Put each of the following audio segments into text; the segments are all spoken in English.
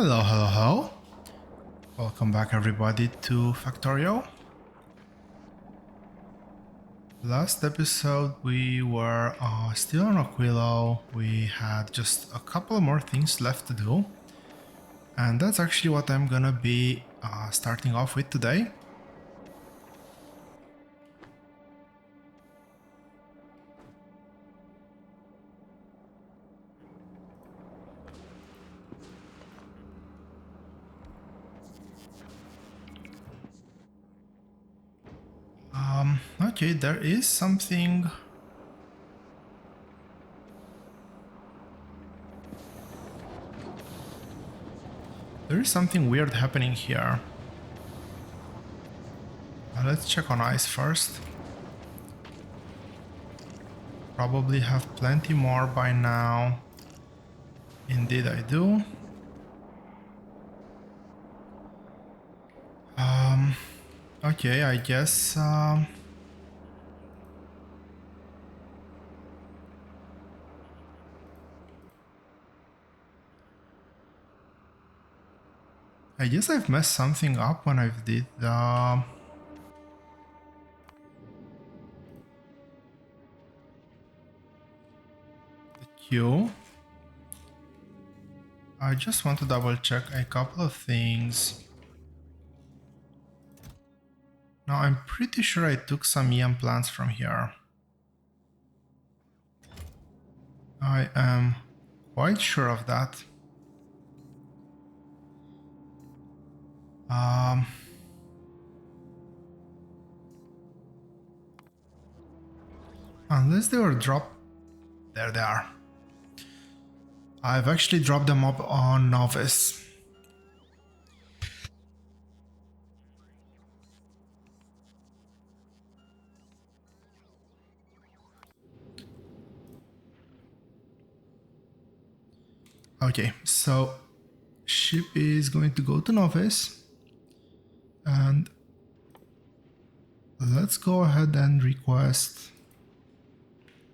Hello, hello, hello. Welcome back everybody to Factorio. Last episode we were still on Aquilo. We had just a couple more things left to do. And that's actually what I'm gonna be starting off with today. Okay, there is something. There is something weird happening here. Let's check on ice first. Probably have plenty more by now. Indeed I do. Okay, I guess I've messed something up when I've did the queue. I just want to double check a couple of things. Now I'm pretty sure I took some EM plants from here. I am quite sure of that. Unless they were dropped. There they are. I've actually dropped them up on Novice. Okay, so ship is going to go to Novice. And let's go ahead and request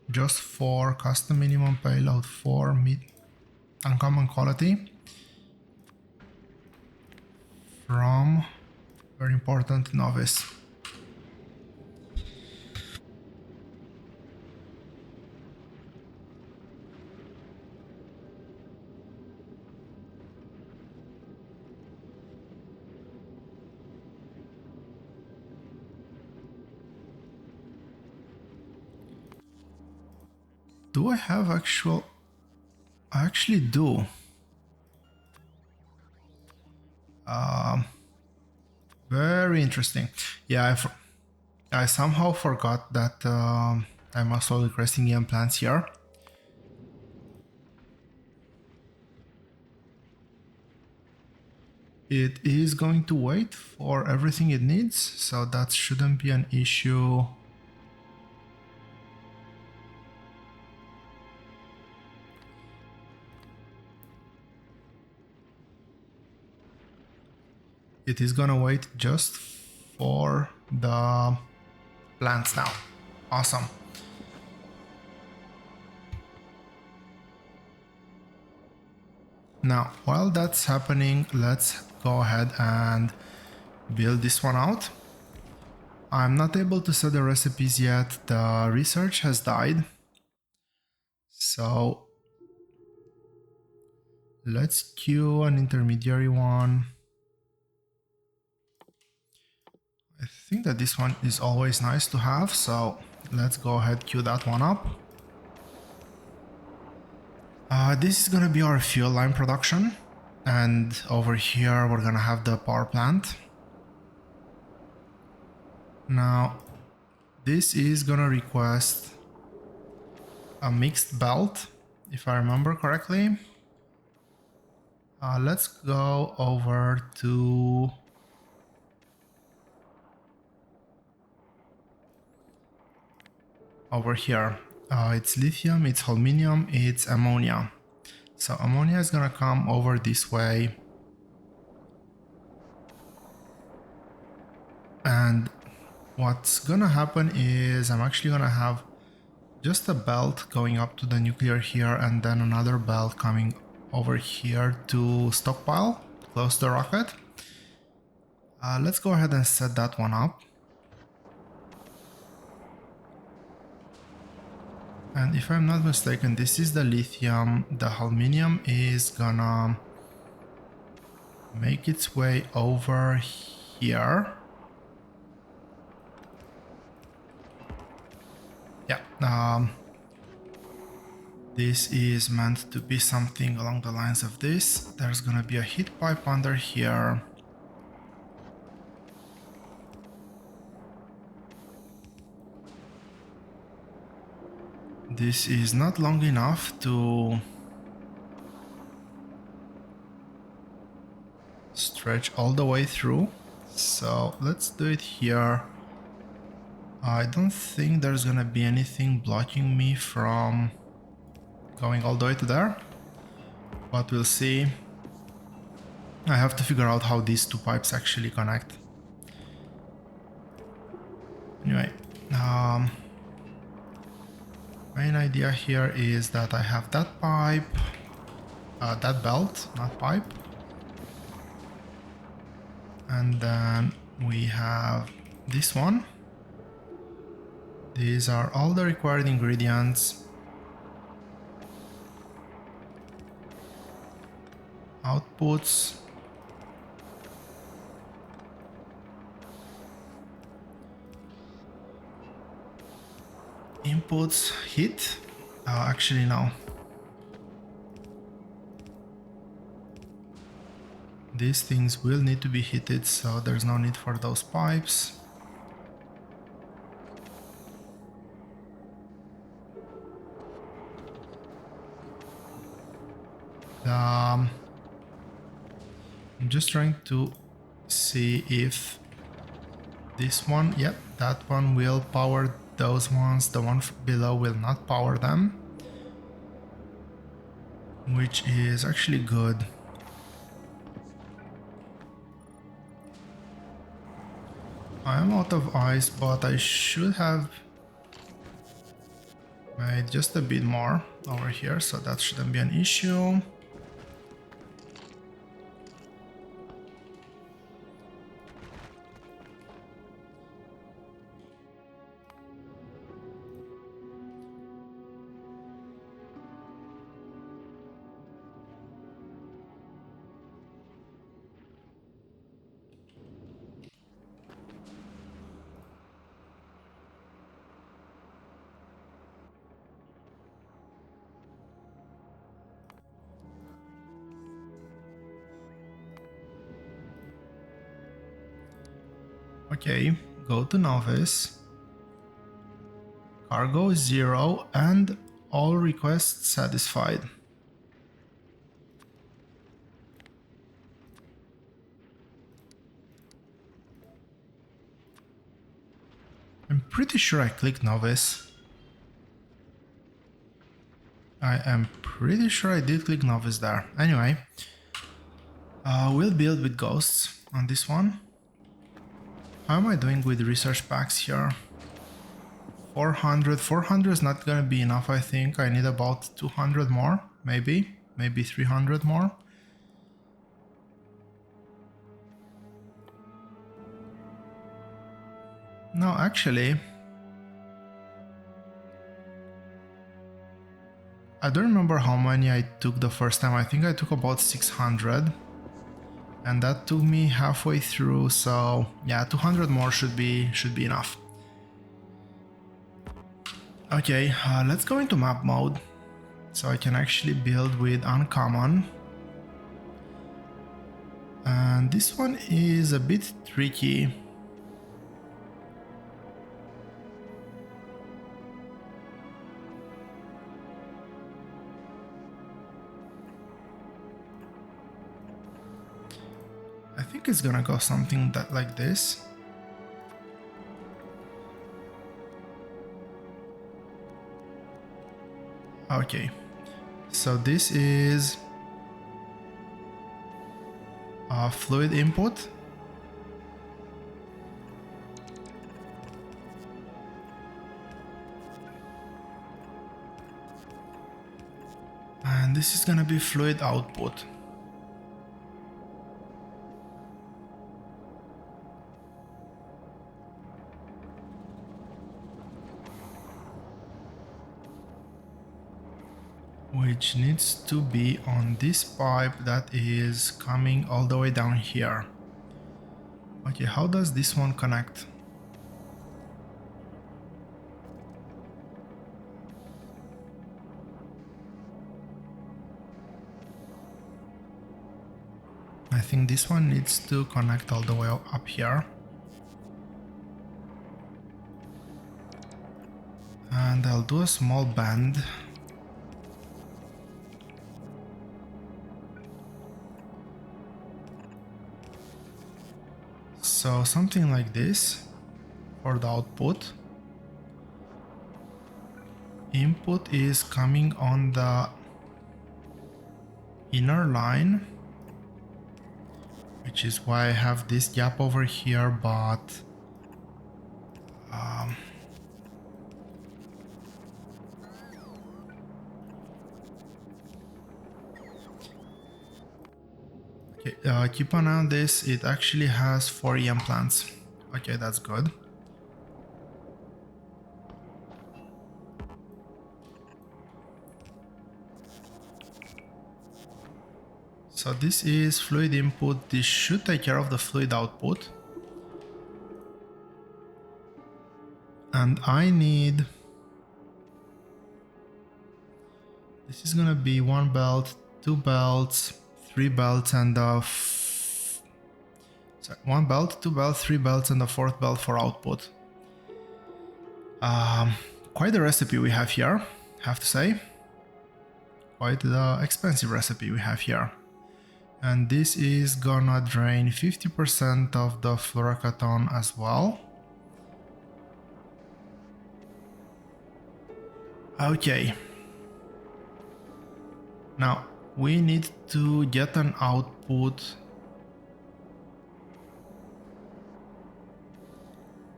just for custom minimum payload for uncommon quality from, very important, Novice. Do I have actual... I actually do. Very interesting. Yeah, I somehow forgot that I'm also requesting EM plants here. It is going to wait for everything it needs, so that shouldn't be an issue. It is gonna wait just for the plants now. Awesome. Now, while that's happening, let's go ahead and build this one out. I'm not able to set the recipes yet. The research has died. So let's queue an intermediary one. I think that this one is always nice to have, so let's go ahead queue that one up. This is gonna be our fuel line production, and over here we're gonna have the power plant. Now this is gonna request a mixed belt, if I remember correctly. Let's go over to over here. It's lithium, it's aluminum, it's ammonia. So ammonia is gonna come over this way. And what's gonna happen is I'm actually gonna have just a belt going up to the nuclear here and then another belt coming over here to stockpile close to the rocket. Let's go ahead and set that one up. And if I'm not mistaken, this is the lithium. The aluminum is gonna make its way over here. Yeah, this is meant to be something along the lines of this. There's gonna be a heat pipe under here. This is not long enough to stretch all the way through, so let's do it here. I don't think there's gonna be anything blocking me from going all the way to there, but we'll see. I have to figure out how these two pipes actually connect. Anyway, main idea here is that I have that pipe, that belt, not pipe. And then we have this one. These are all the required ingredients. Outputs. Inputs, heat. Actually, no. These things will need to be heated, so there's no need for those pipes. I'm just trying to see if this one, yep, that one will power those ones. The one below will not power them, which is actually good. I am out of ice, but I should have made just a bit more over here, so that shouldn't be an issue. Okay, go to novice, cargo 0, and all requests satisfied. I'm pretty sure I clicked novice. I am pretty sure I did click novice there. Anyway, we'll build with ghosts on this one. How am I doing with research packs here? 400. 400 is not gonna be enough, I think. I need about 200 more, maybe 300 more. No, actually, I don't remember how many I took the first time. I think I took about 600, and that took me halfway through. So yeah, 200 more should be enough. Okay, let's go into map mode, so I can actually build with uncommon. And this one is a bit tricky. I think it's gonna go something like this. Okay, so this is fluid input. And this is gonna be fluid output. Which needs to be on this pipe that is coming all the way down here. Okay, how does this one connect? I think this one needs to connect all the way up here. And I'll do a small bend. So something like this for the output. Input is coming on the inner line, which is why I have this gap over here, but okay, keep an eye on this. It actually has 4 EM plants. Okay, that's good. So this is fluid input. This should take care of the fluid output. And I need... This is gonna be 1 belt, 2 belts, 3 belts, and sorry, 1 belt, 2 belts, 3 belts, and a 4th belt for output. Quite the recipe we have here, have to say. Quite the expensive recipe we have here. And this is gonna drain 50% of the fluorocaton as well. Okay. Now, we need to get an output.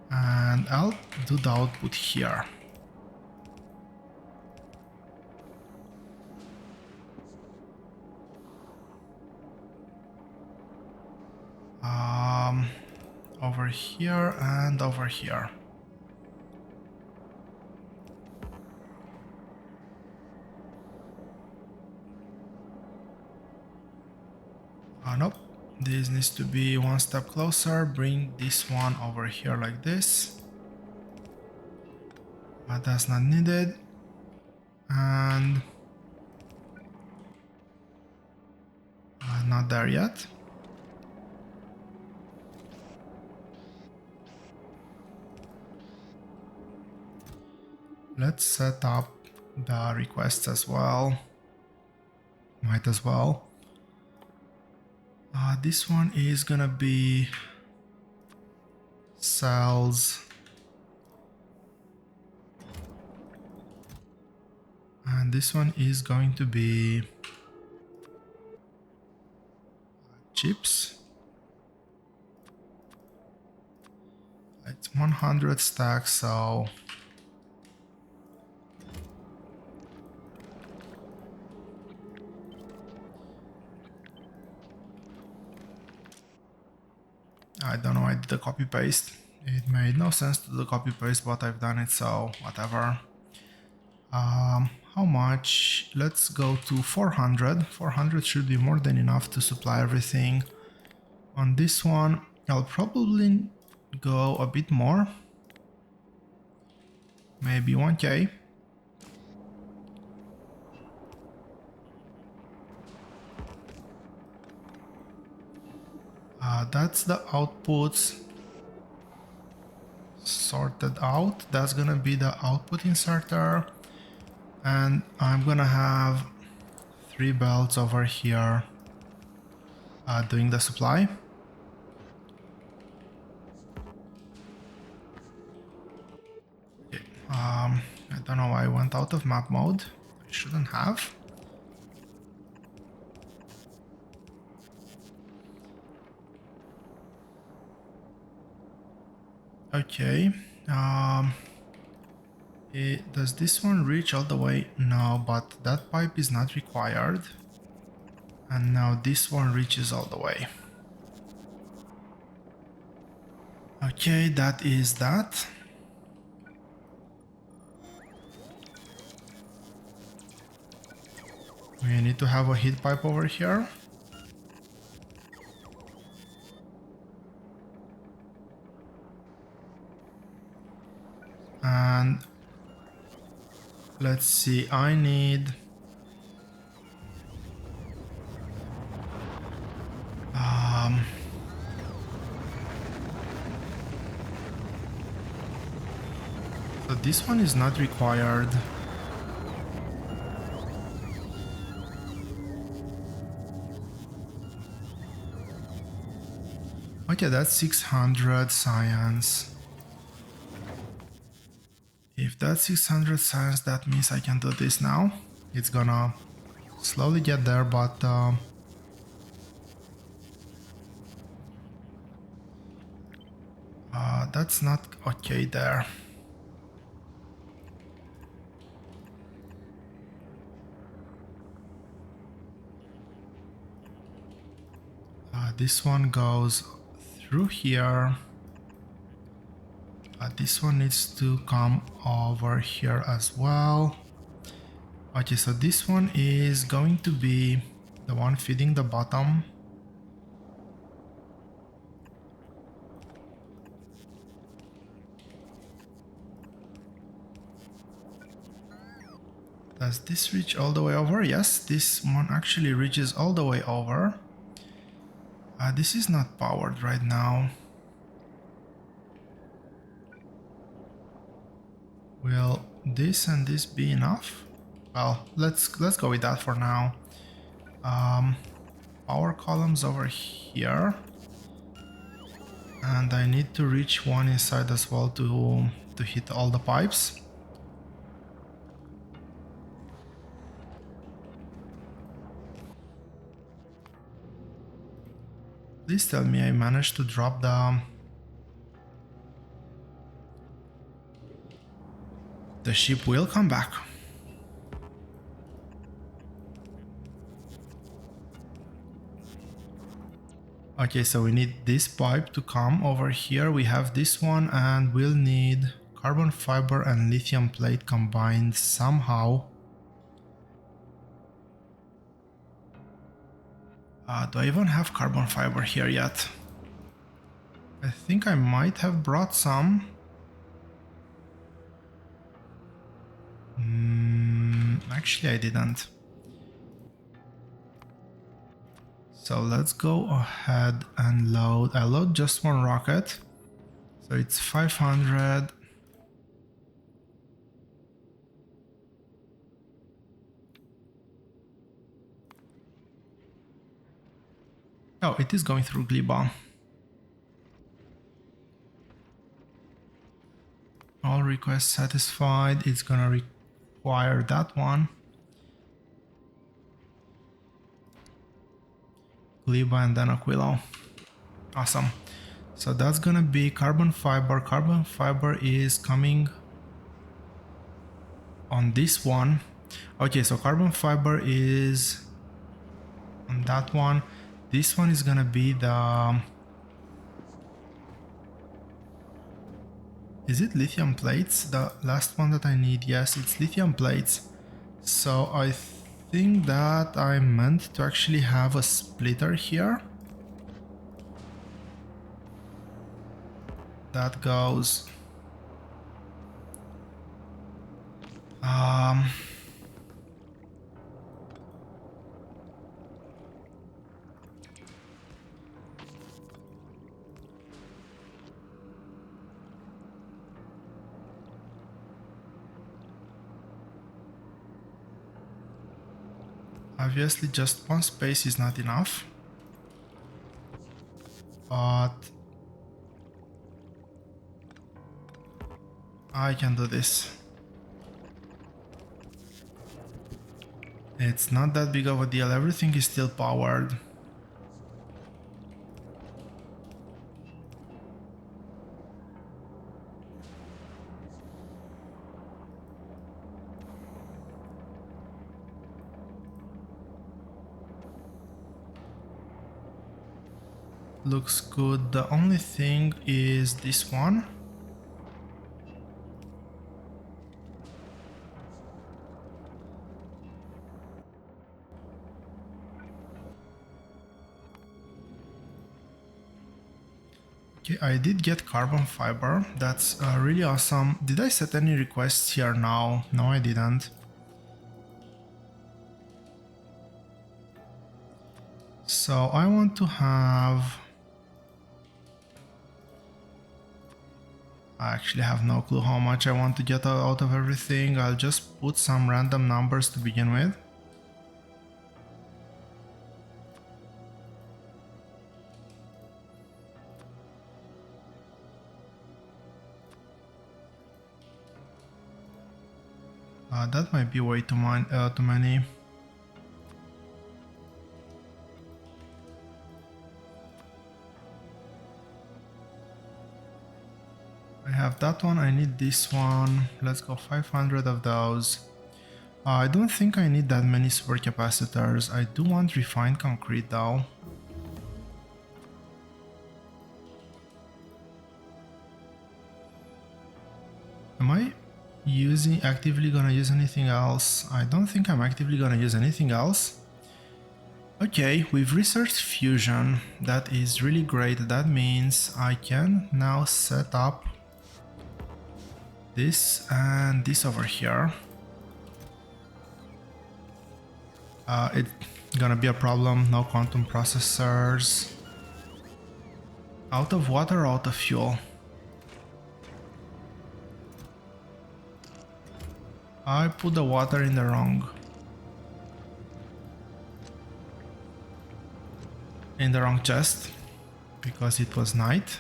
And I'll do the output here. Over here and over here. Nope. This needs to be 1 step closer. Bring this one over here like this. But that's not needed. And not there yet. Let's set up the requests as well. Might as well. This one is gonna be cells. And this one is going to be chips. It's 100 stacks, so I don't know, I did the copy paste. It made no sense to do the copy paste, but I've done it, so whatever. How much? Let's go to 400. 400 should be more than enough to supply everything. On this one, I'll probably go a bit more. Maybe 1k. That's the outputs sorted out. That's gonna be the output inserter. And I'm gonna have 3 belts over here doing the supply. Okay. I don't know why I went out of map mode. I shouldn't have. Okay. Does this one reach all the way? No, but that pipe is not required. And now this one reaches all the way. Okay, that is that. We need to have a heat pipe over here. And let's see, I need so this one is not required. Okay, that's 600 science. If that's 600 science, that means I can do this now. It's gonna slowly get there, but that's not okay there. This one goes through here. This one needs to come over here as well. Okay, so this one is going to be the one feeding the bottom. Does this reach all the way over? Yes, this one actually reaches all the way over. This is not powered right now. Will this and this be enough? Well, let's go with that for now. Power columns over here. And I need to reach one inside as well to hit all the pipes. Please tell me I managed to drop the ship will come back. Okay, so we need this pipe to come over here. We have this one and we'll need carbon fiber and lithium plate combined somehow. Do I even have carbon fiber here yet? I think I might have brought some. Actually, I didn't. So let's go ahead and load. I load just one rocket. So it's 500. Oh, it is going through Gliba. All requests satisfied. It's gonna require that one. Gliba and then Aquilo. Awesome. So that's gonna be carbon fiber. Carbon fiber is coming on this one. Okay, so carbon fiber is on that one. This one is gonna be the... Is it lithium plates? The last one that I need? Yes, it's lithium plates. So I think that I meant to actually have a splitter here. That goes... Obviously just one space is not enough, but I can do this. It's not that big of a deal, everything is still powered. looks good. The only thing is this one. Okay, I did get carbon fiber. That's really awesome. Did I set any requests here now? No, I didn't. So I want to have... I actually have no clue how much I want to get out of everything. I'll just put some random numbers to begin with. That might be way too many. I have that one, I need this one. Let's go 500 of those. I don't think I need that many supercapacitors. I do want refined concrete though. Am I actively gonna use anything else? I don't think I'm actively gonna use anything else. Okay, we've researched fusion. That is really great. That means I can now set up this and this over here. It's gonna be a problem. No quantum processors. Out of water or out of fuel? I put the water in the wrong chest because it was night.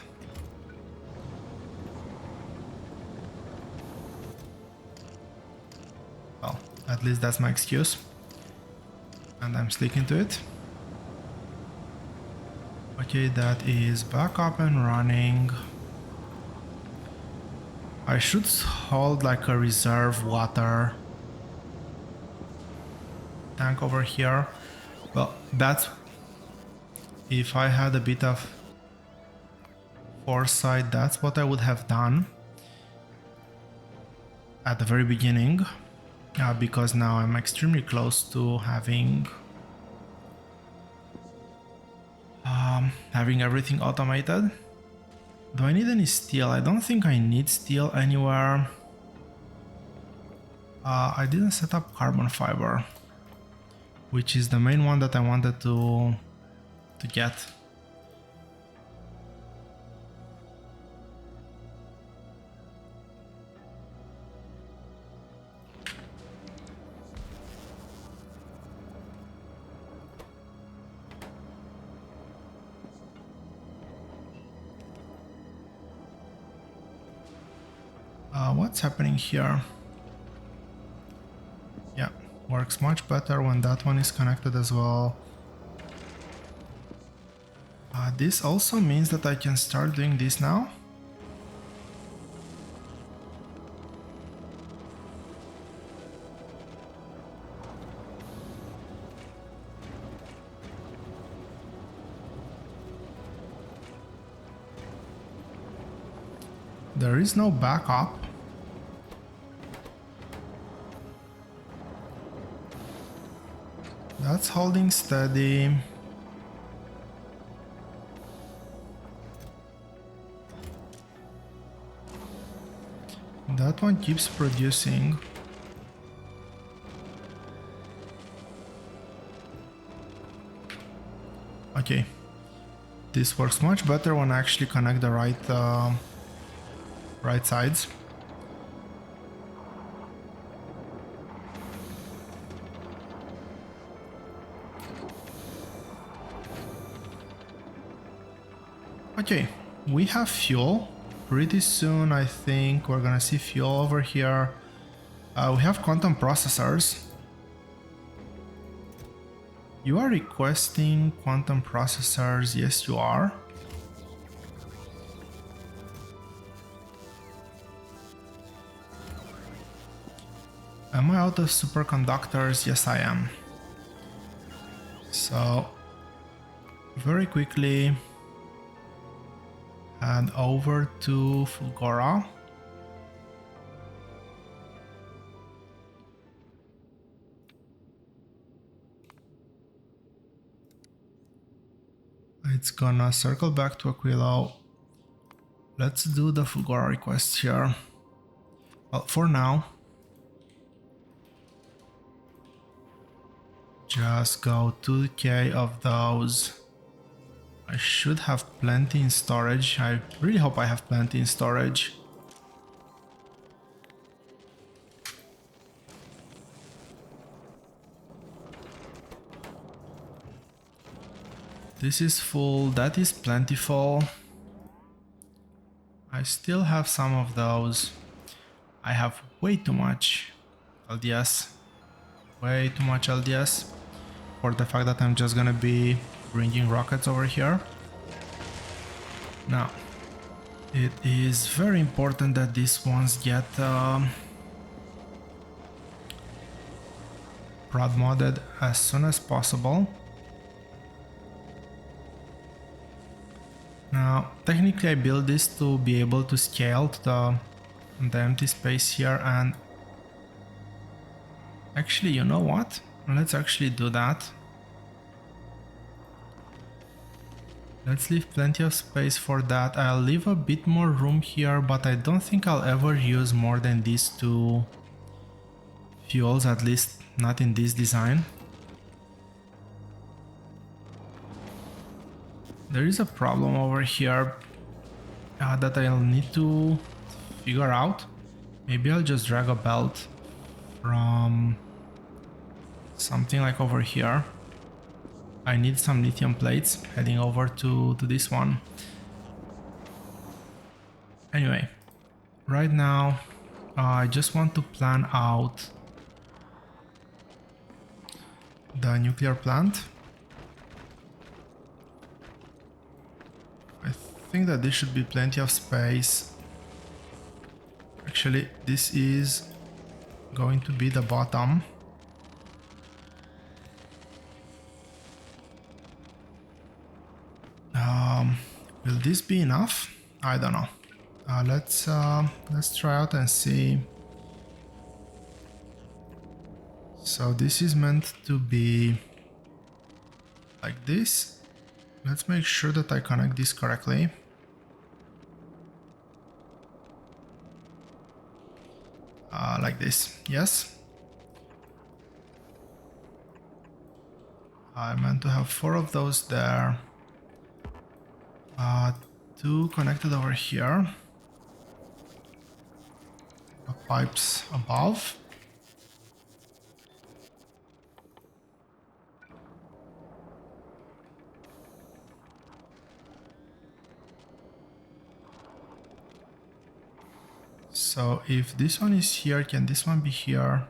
Well, at least that's my excuse. And I'm sticking to it. Okay, that is back up and running. I should hold like a reserve water tank over here. Well, that's if I had a bit of foresight, that's what I would have done at the very beginning, because now I'm extremely close to having everything automated. Do I need any steel? I don't think I need steel anywhere. I didn't set up carbon fiber, which is the main one that I wanted to get. What's happening here? Yeah, works much better when that one is connected as well. This also means that I can start doing this now. There is no backup. That's holding steady. That one keeps producing. Okay. This works much better when I actually connect the right sides. Okay, we have fuel. Pretty soon I think we're gonna see fuel over here. We have quantum processors. You are requesting quantum processors? Yes, you are. Am I out of superconductors? Yes, I am. So, very quickly, and over to Fulgora. It's gonna circle back to Aquilo. Let's do the Fulgora request here. Well, for now, just go 2k of those. I should have plenty in storage. I really hope I have plenty in storage. This is full, that is plentiful. I still have some of those. I have way too much LDS. Way too much LDS for the fact that I'm just gonna be bringing rockets over here. Now, it is very important that these ones get prod modded as soon as possible. Now, technically I built this to be able to scale to the empty space here, and actually, you know what? Let's actually do that. Let's leave plenty of space for that. I'll leave a bit more room here, but I don't think I'll ever use more than these two fuels, at least not in this design. There is a problem over here that I'll need to figure out. Maybe I'll just drag a belt from something like over here. I need some lithium plates heading over to this one. Anyway, right now I just want to plan out the nuclear plant. I think that there should be plenty of space. Actually, this is going to be the bottom. Will this be enough? I don't know. Let's try out and see. So this is meant to be like this. Let's make sure that I connect this correctly. Like this, yes. I meant to have 4 of those there. 2 connected over here. The pipes above. So if this one is here, can this one be here?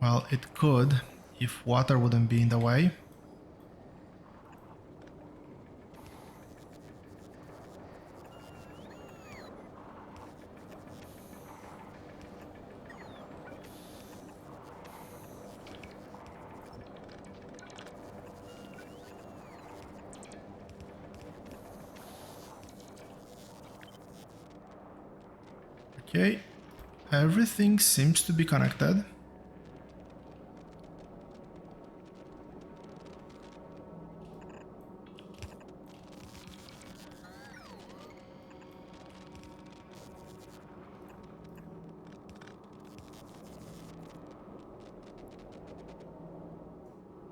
Well, it could, if water wouldn't be in the way. Okay, everything seems to be connected.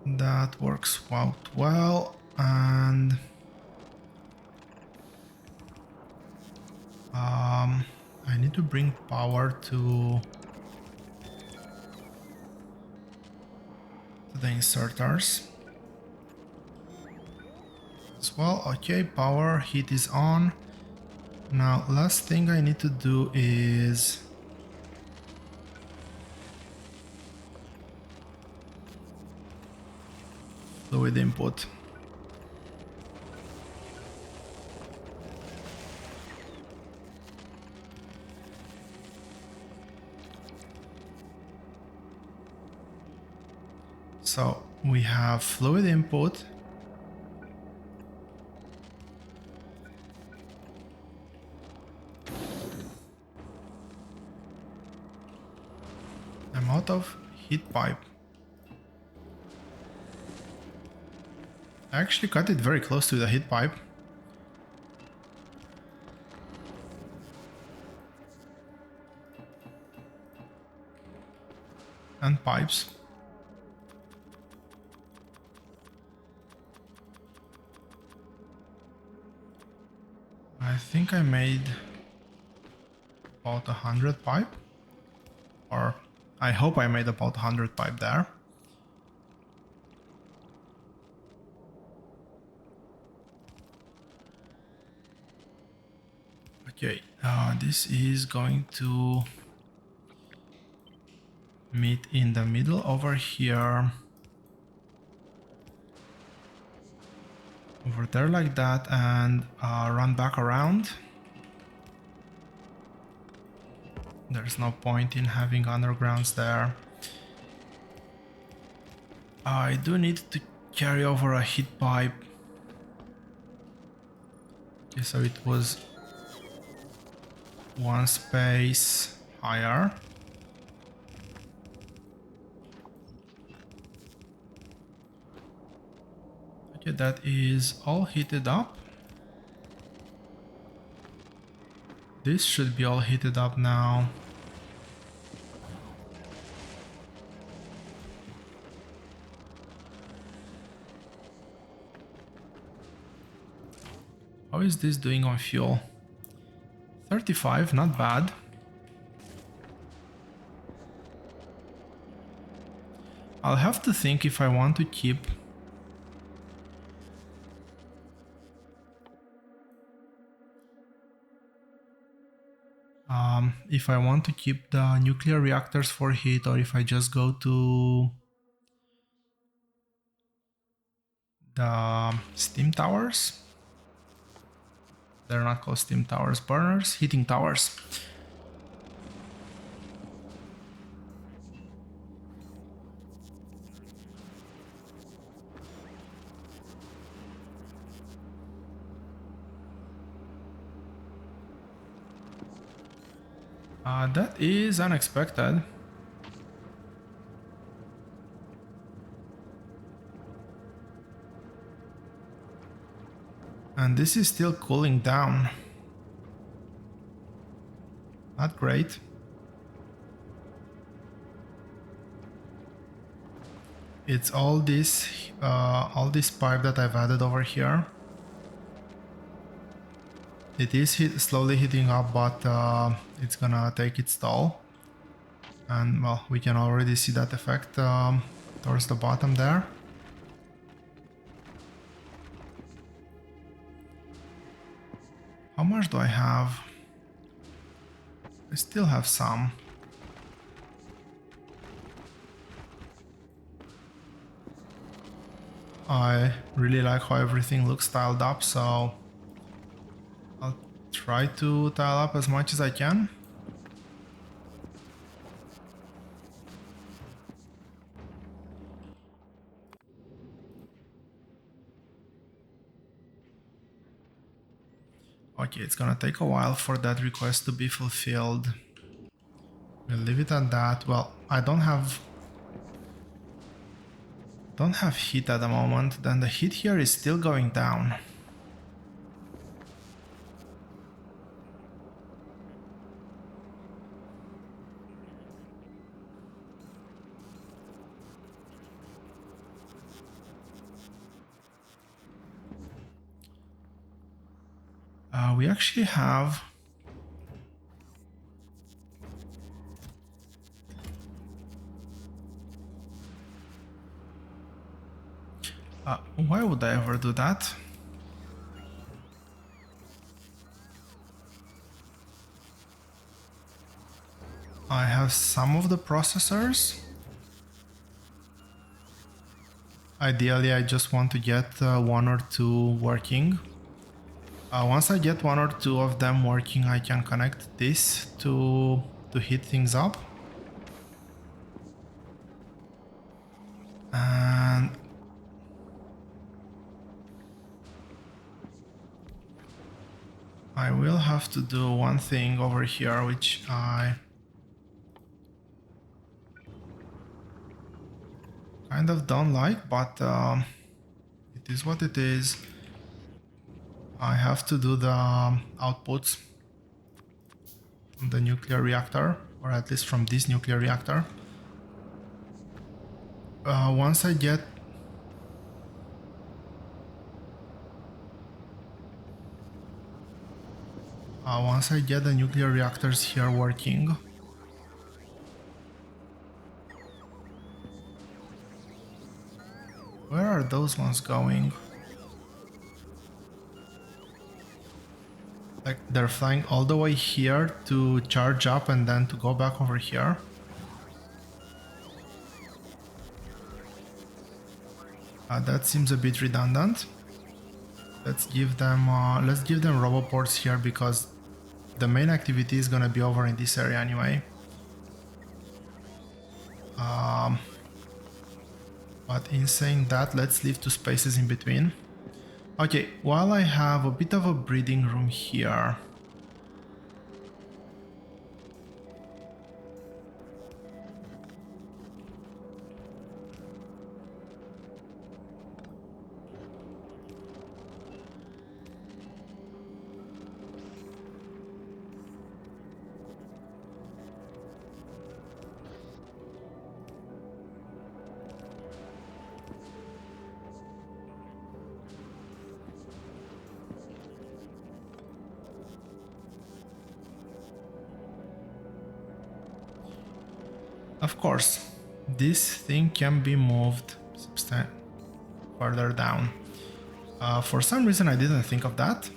That works out well, and I need to bring power to the inserters as well. Okay, power heat is on. Now, last thing I need to do is fluid input. So we have fluid input. lot of heat pipe. I actually cut it very close to the heat pipe. And pipes. I think I made about 100 pipe. Or I hope I made about 100 pipe there. Okay, this is going to meet in the middle over here. Over there like that, and run back around. There's no point in having undergrounds there. I do need to carry over a heat pipe. Okay, so it was one space higher. Okay, that is all heated up. This should be all heated up now. How is this doing on fuel? 35, not bad. I'll have to think if I want to keep the nuclear reactors for heat, or if I just go to the steam towers. They're not called steam towers, burners, heating towers. That is unexpected. And this is still cooling down. Not great. It's all this pipe that I've added over here. It is slowly heating up, but it's gonna take its toll. And well, we can already see that effect towards the bottom there. How much do I have? I still have some. I really like how everything looks tiled up, so I'll try to tile up as much as I can. Okay, it's gonna take a while for that request to be fulfilled. We'll leave it at that. Well, I don't have heat at the moment, then the heat here is still going down. We actually have why would I ever do that? I have some of the processors. Ideally, I just want to get one or two working. Once I get one or two of them working, I can connect this to heat things up. And I will have to do one thing over here, which I kind of don't like, but it is what it is. I have to do the outputs from the nuclear reactor, or at least from this nuclear reactor. Once I get the nuclear reactors here working, where are those ones going? Like they're flying all the way here to charge up and then to go back over here. That seems a bit redundant. Let's give them roboports here because the main activity is gonna be over in this area anyway. But in saying that, let's leave 2 spaces in between. Okay, while I have a bit of a breeding room here, of course, this thing can be moved further down. For some reason I didn't think of that.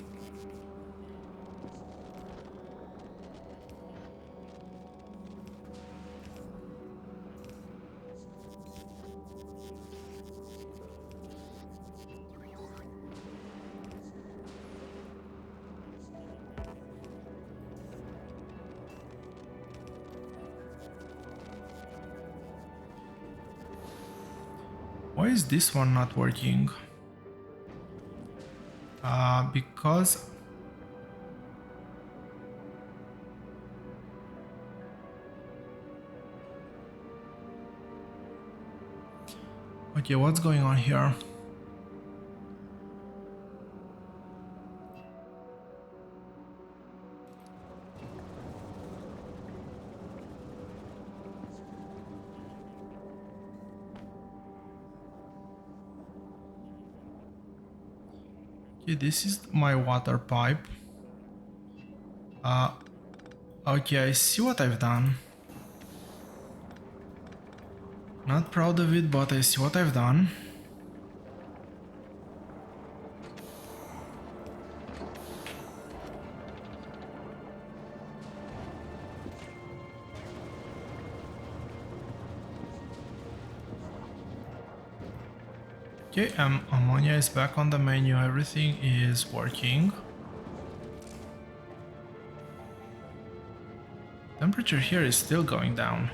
Why is this one not working? Because okay, what's going on here? Okay, this is my water pipe. Okay, I see what I've done. Not proud of it, but I see what I've done. Okay, ammonia is back on the menu, everything is working. Temperature here is still going down.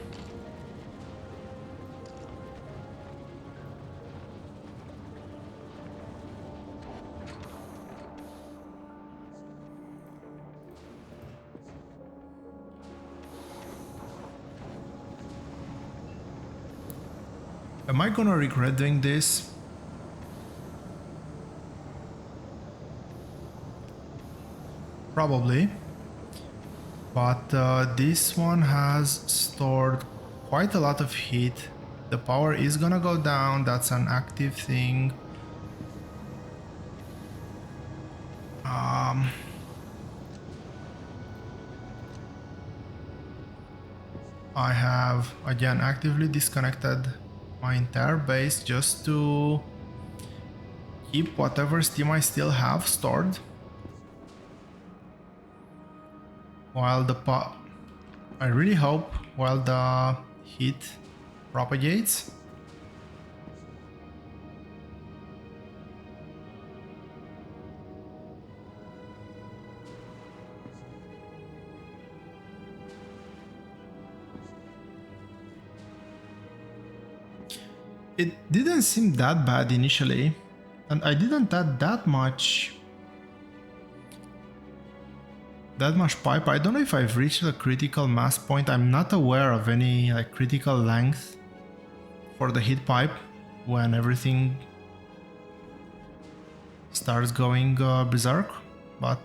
Am I gonna regret doing this? Probably. But this one has stored quite a lot of heat. The power is gonna go down, that's an active thing. I have again actively disconnected my entire base just to keep whatever steam I still have stored. While I really hope while the heat propagates. It didn't seem that bad initially, and I didn't add that much pipe. I don't know if I've reached a critical mass point. I'm not aware of any like critical length for the heat pipe. when everything starts going berserk, but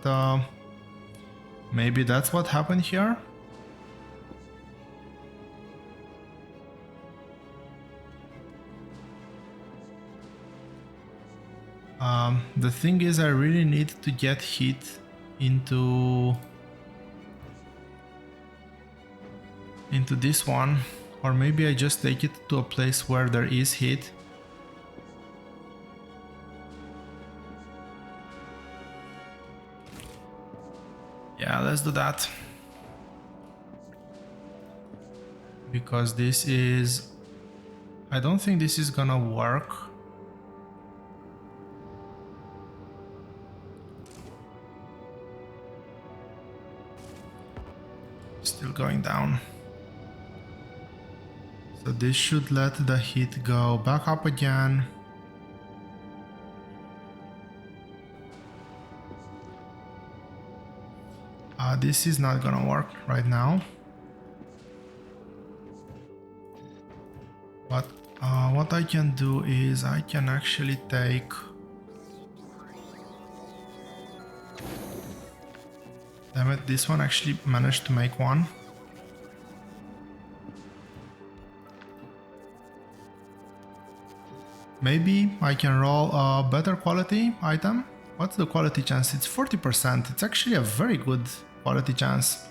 maybe that's what happened here. The thing is, I really need to get heat into this one, or maybe I just take it to a place where there is heat. Yeah, let's do that. Because this is... I don't think this is gonna work. Still going down. So this should let the heat go back up again. This is not gonna work right now. But what I can do is I can actually take... Damn it, this one actually managed to make one. Maybe I can roll a better quality item. What's the quality chance? It's 40%. It's actually a very good quality chance.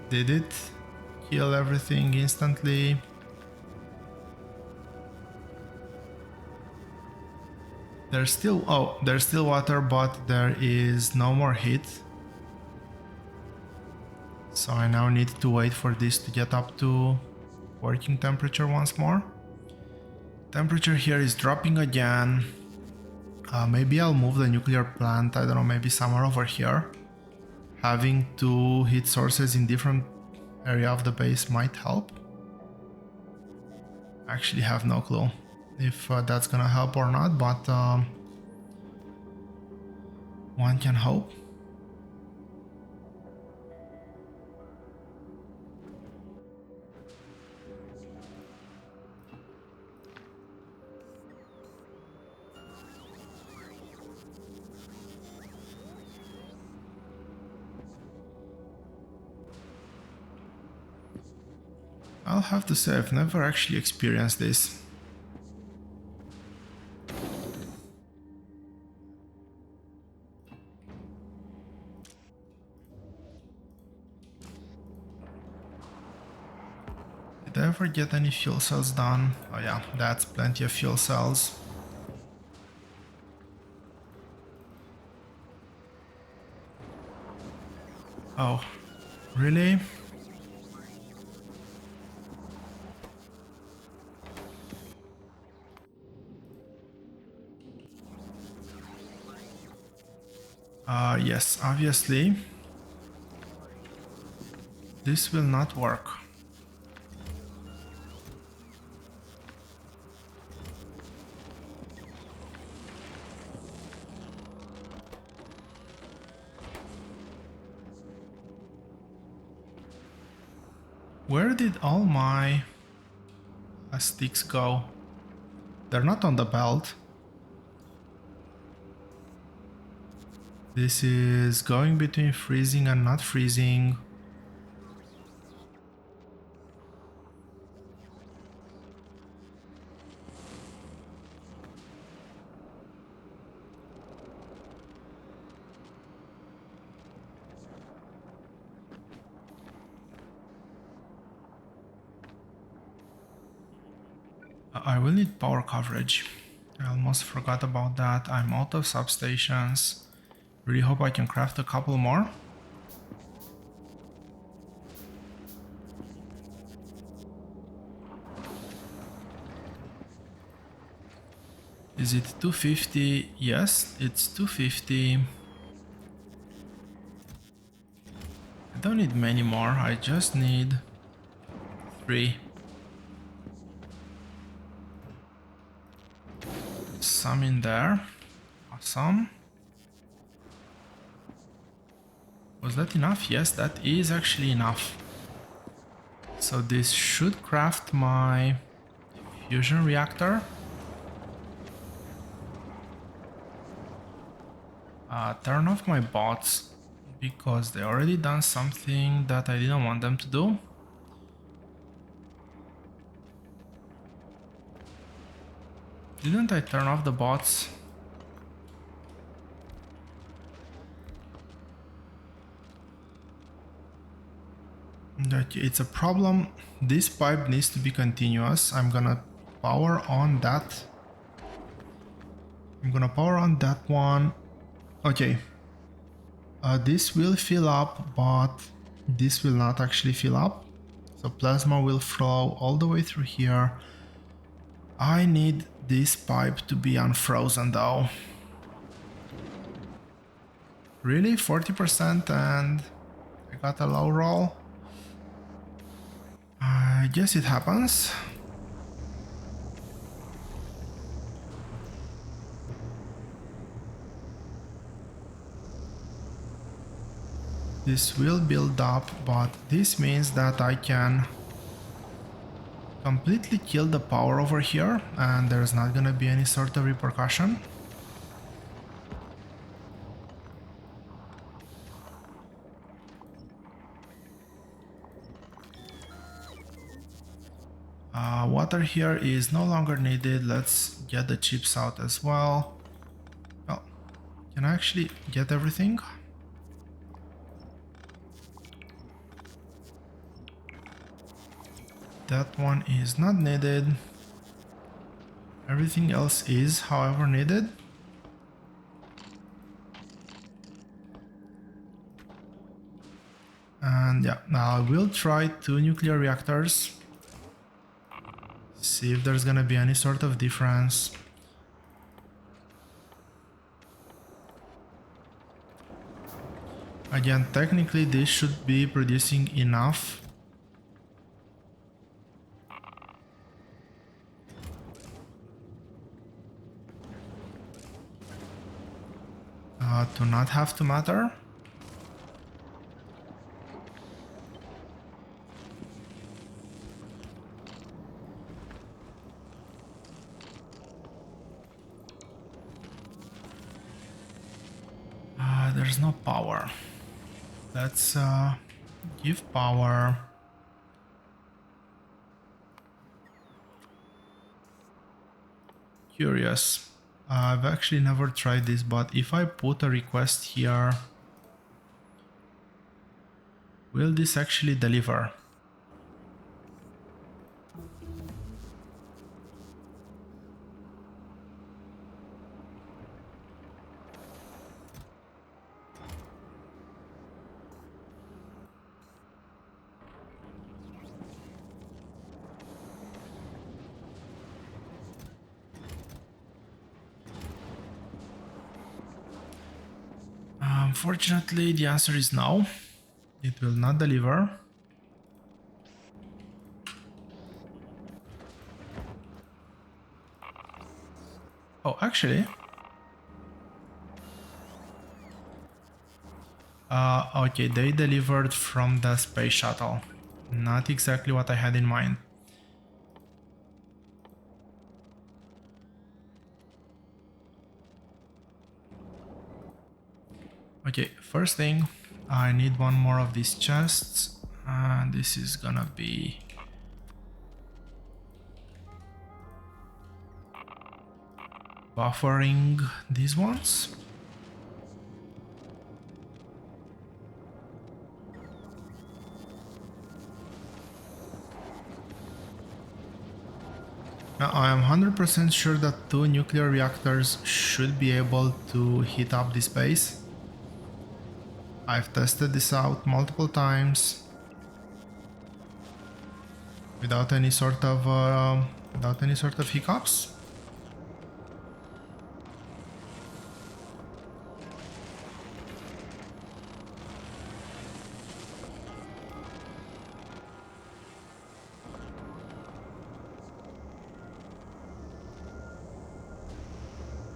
Did it? Kill everything instantly. There's still... oh, there's still water, but there is no more heat. So I now need to wait for this to get up to working temperature once more. Temperature here is dropping again. Maybe I'll move the nuclear plant, I don't know, maybe somewhere over here. Having two heat sources in different area of the base might help. Actually have no clue if that's gonna help or not, but one can hope. I'll have to say I've never actually experienced this. Did I ever get any fuel cells done? Oh yeah, that's plenty of fuel cells. Oh, really? Yes, obviously. This will not work. Where did all my sticks go? They're not on the belt. This is going between freezing and not freezing. I will need power coverage. I almost forgot about that. I'm out of substations. Really hope I can craft a couple more. Is it 250? Yes, it's 250. I don't need many more, I just need 3. Some in there. Awesome. Was that enough? Yes, that is actually enough. So this should craft my fusion reactor. Turn off my bots because they already done something that I didn't want them to do. Didn't I turn off the bots? It's a problem. This pipe needs to be continuous. I'm gonna power on that. I'm gonna power on that one. Okay. This will fill up, but this will not actually fill up. So plasma will flow all the way through here. I need this pipe to be unfrozen though. Really? 40% and I got a low roll? I guess it happens. This will build up, but this means that I can completely kill the power over here and there's not gonna be any sort of repercussion. Water here is no longer needed. Let's get the chips out as well. Well, can I actually get everything? That one is not needed. Everything else is, however, needed. And yeah, now I will try 2 nuclear reactors. See if there's gonna be any sort of difference. Again, technically this should be producing enough to not have to matter. There's no power. Let's give power. Curious. I've actually never tried this, but if I put a request here, will this actually deliver? Unfortunately, the answer is no. It will not deliver. Oh, actually. Okay, they delivered from the space shuttle. Not exactly what I had in mind. Okay, first thing, I need one more of these chests, and this is gonna be buffering these ones. Now, I am 100% sure that 2 nuclear reactors should be able to heat up this base. I've tested this out multiple times without any sort of hiccups.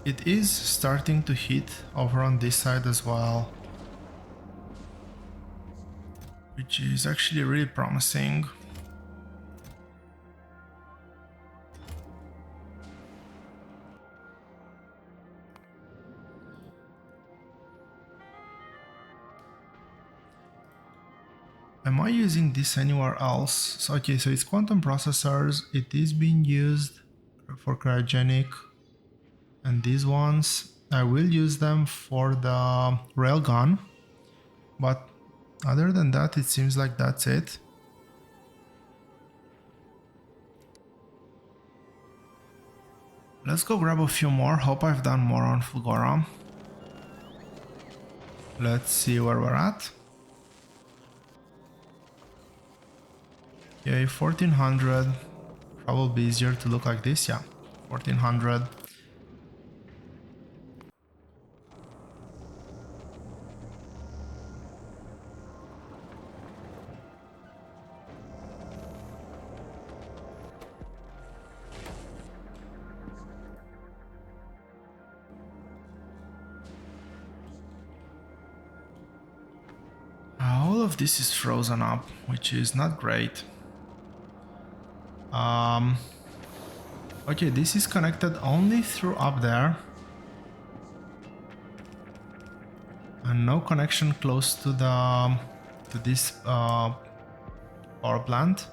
It is starting to heat over on this side as well. which is actually really promising. Am I using this anywhere else? So, okay, so it's quantum processors. It is being used for cryogenic, and these ones I will use them for the railgun, but other than that, it seems like that's it. Let's go grab a few more. Hope I've done more on Fulgora. Let's see where we're at. Okay, 1400. Probably easier to look like this. Yeah, 1400. All of this is frozen up, which is not great. Okay, this is connected only through up there. And no connection close to this power plant.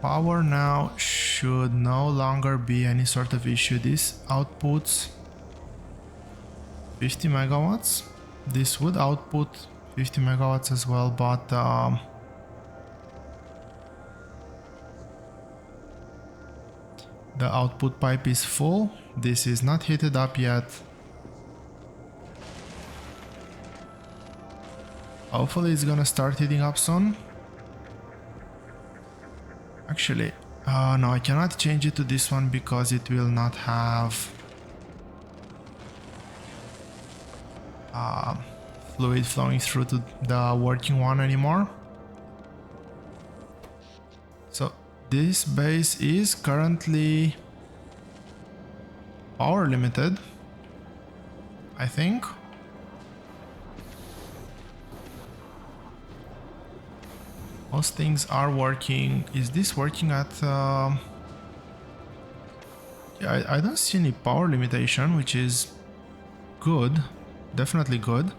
Power now should no longer be any sort of issue. This outputs 50 megawatts. This would output 50 megawatts as well, but the output pipe is full. This is not heated up yet. Hopefully it's gonna start heating up soon. Actually, no, I cannot change it to this one because it will not have fluid flowing through to the working one anymore. So this base is currently power limited, I think. Most things are working. Is this working at... Yeah, I don't see any power limitation, which is good. Definitely good.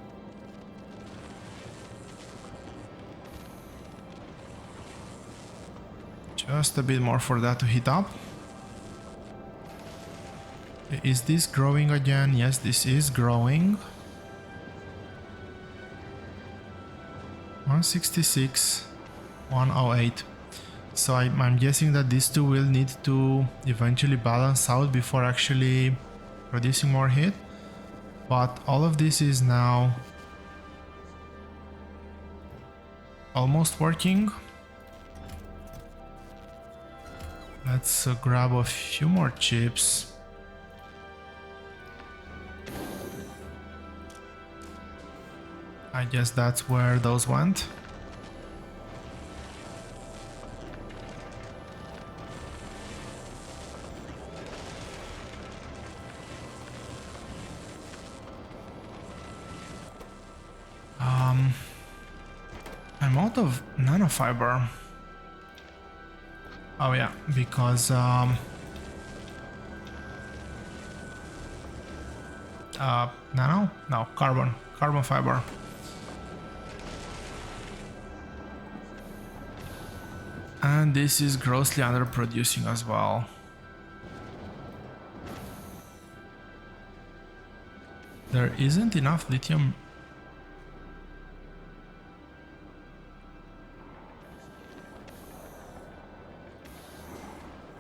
Just a bit more for that to heat up. Is this growing again? Yes, this is growing. 166, 108. So I'm guessing that these two will need to eventually balance out before actually producing more heat. But all of this is now almost working. Let's grab a few more chips. I guess that's where those went. I'm out of nanofiber. Oh yeah, because nano? No, carbon fiber. And this is grossly underproducing as well. There isn't enough lithium.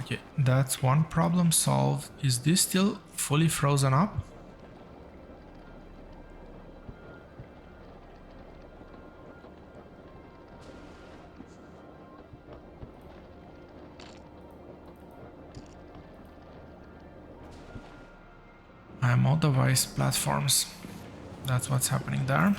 Okay, that's one problem solved. Is this still fully frozen up? I'm out of ice platforms. That's what's happening there.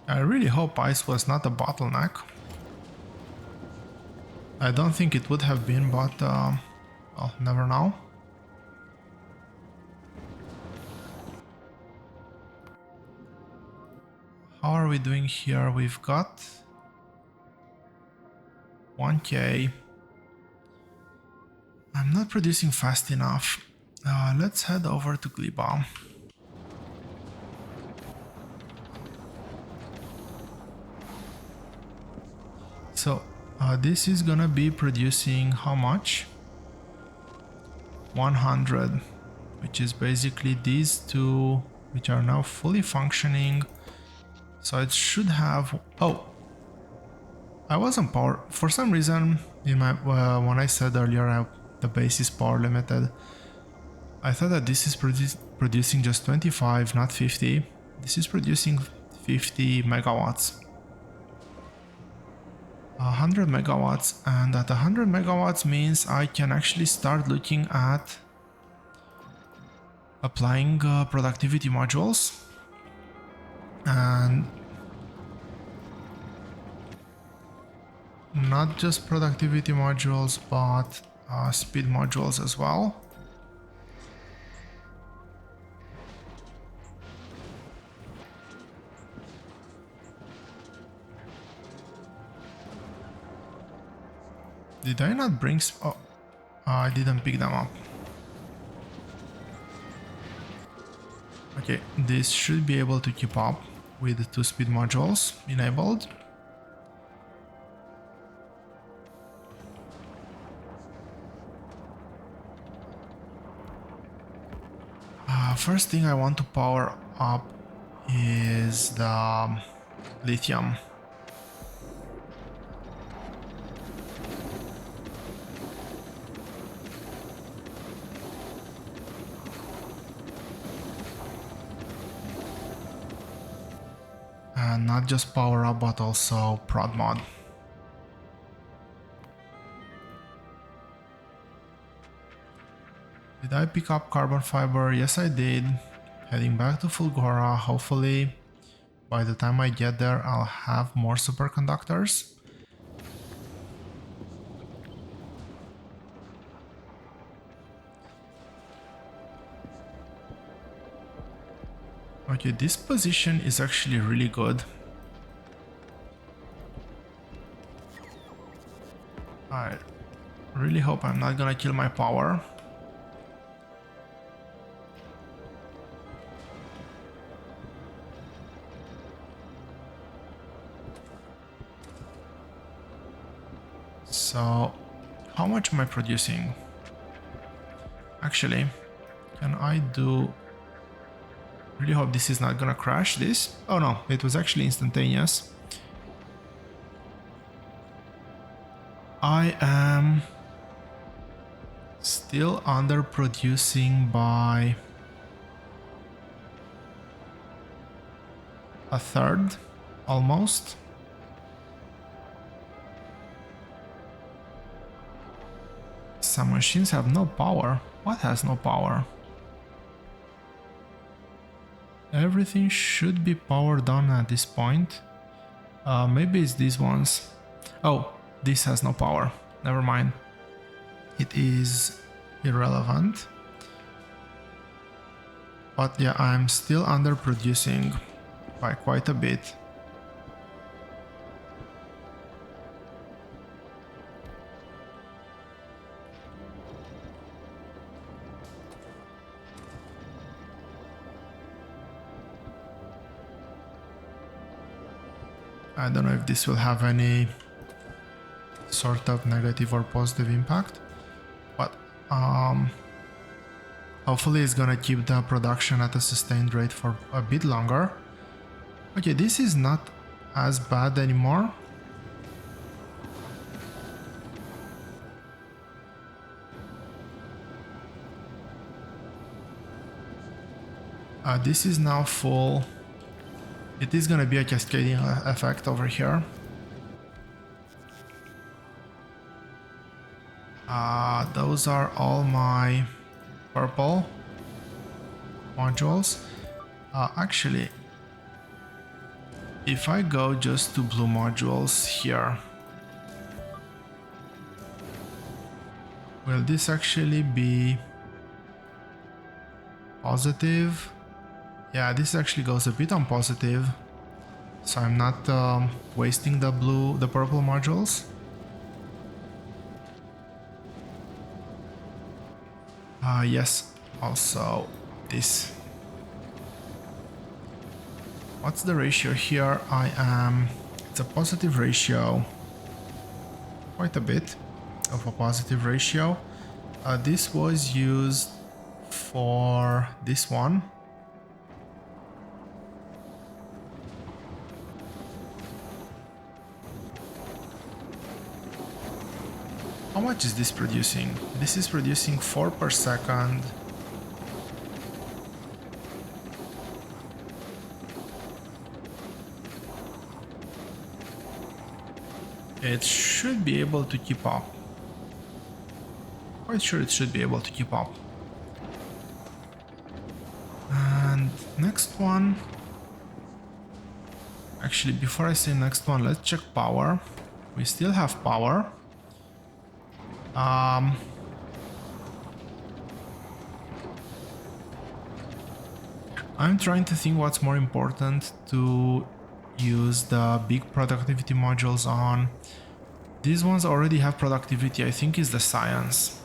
I really hope ice was not a bottleneck. I don't think it would have been, but well, never know. How are we doing here? We've got 1k. I'm not producing fast enough. Let's head over to Gliba. So this is gonna be producing how much? 100, which is basically these two, which are now fully functioning. So it should have. Oh, I wasn't power for some reason. In my when I said earlier the base is power limited, I thought that this is producing just 25, not 50. This is producing 50 megawatts. 100 megawatts, and at 100 megawatts means I can actually start looking at applying productivity modules, and not just productivity modules but speed modules as well. Did I not bring oh, I didn't pick them up. Okay, this should be able to keep up with the 2 speed modules enabled. First thing I want to power up is the lithium. And not just power up but also prod mod. Did I pick up carbon fiber? Yes, I did. Heading back to Fulgora. Hopefully by the time I get there I'll have more superconductors. Okay, this position is actually really good. I really hope I'm not gonna kill my power. So, how much am I producing? Actually, can I do... Really hope this is not gonna crash this. Oh no, it was actually instantaneous. I am still underproducing by a third, almost. Some machines have no power. What has no power? Everything should be powered on at this point. Maybe it's these ones. Oh, this has no power. Never mind. It is irrelevant. But yeah, I'm still underproducing by quite a bit. I don't know if this will have any sort of negative or positive impact, but hopefully it's gonna keep the production at a sustained rate for a bit longer. Okay, this is not as bad anymore. This is now full. It is gonna be a cascading effect over here. Those are all my purple modules. Actually, if I go just to blue modules here, will this actually be positive? Yeah, this actually goes a bit on positive, so I'm not wasting the purple modules. Yes, also this. What's the ratio here? It's a positive ratio, quite a bit of a positive ratio. This was used for this one. How much is this producing? This is producing 4 per second. It should be able to keep up. Quite sure it should be able to keep up. And next one. Actually, before I say next one, let's check power. We still have power. I'm trying to think what's more important to use the big productivity modules on. These ones already have productivity, I think is the science.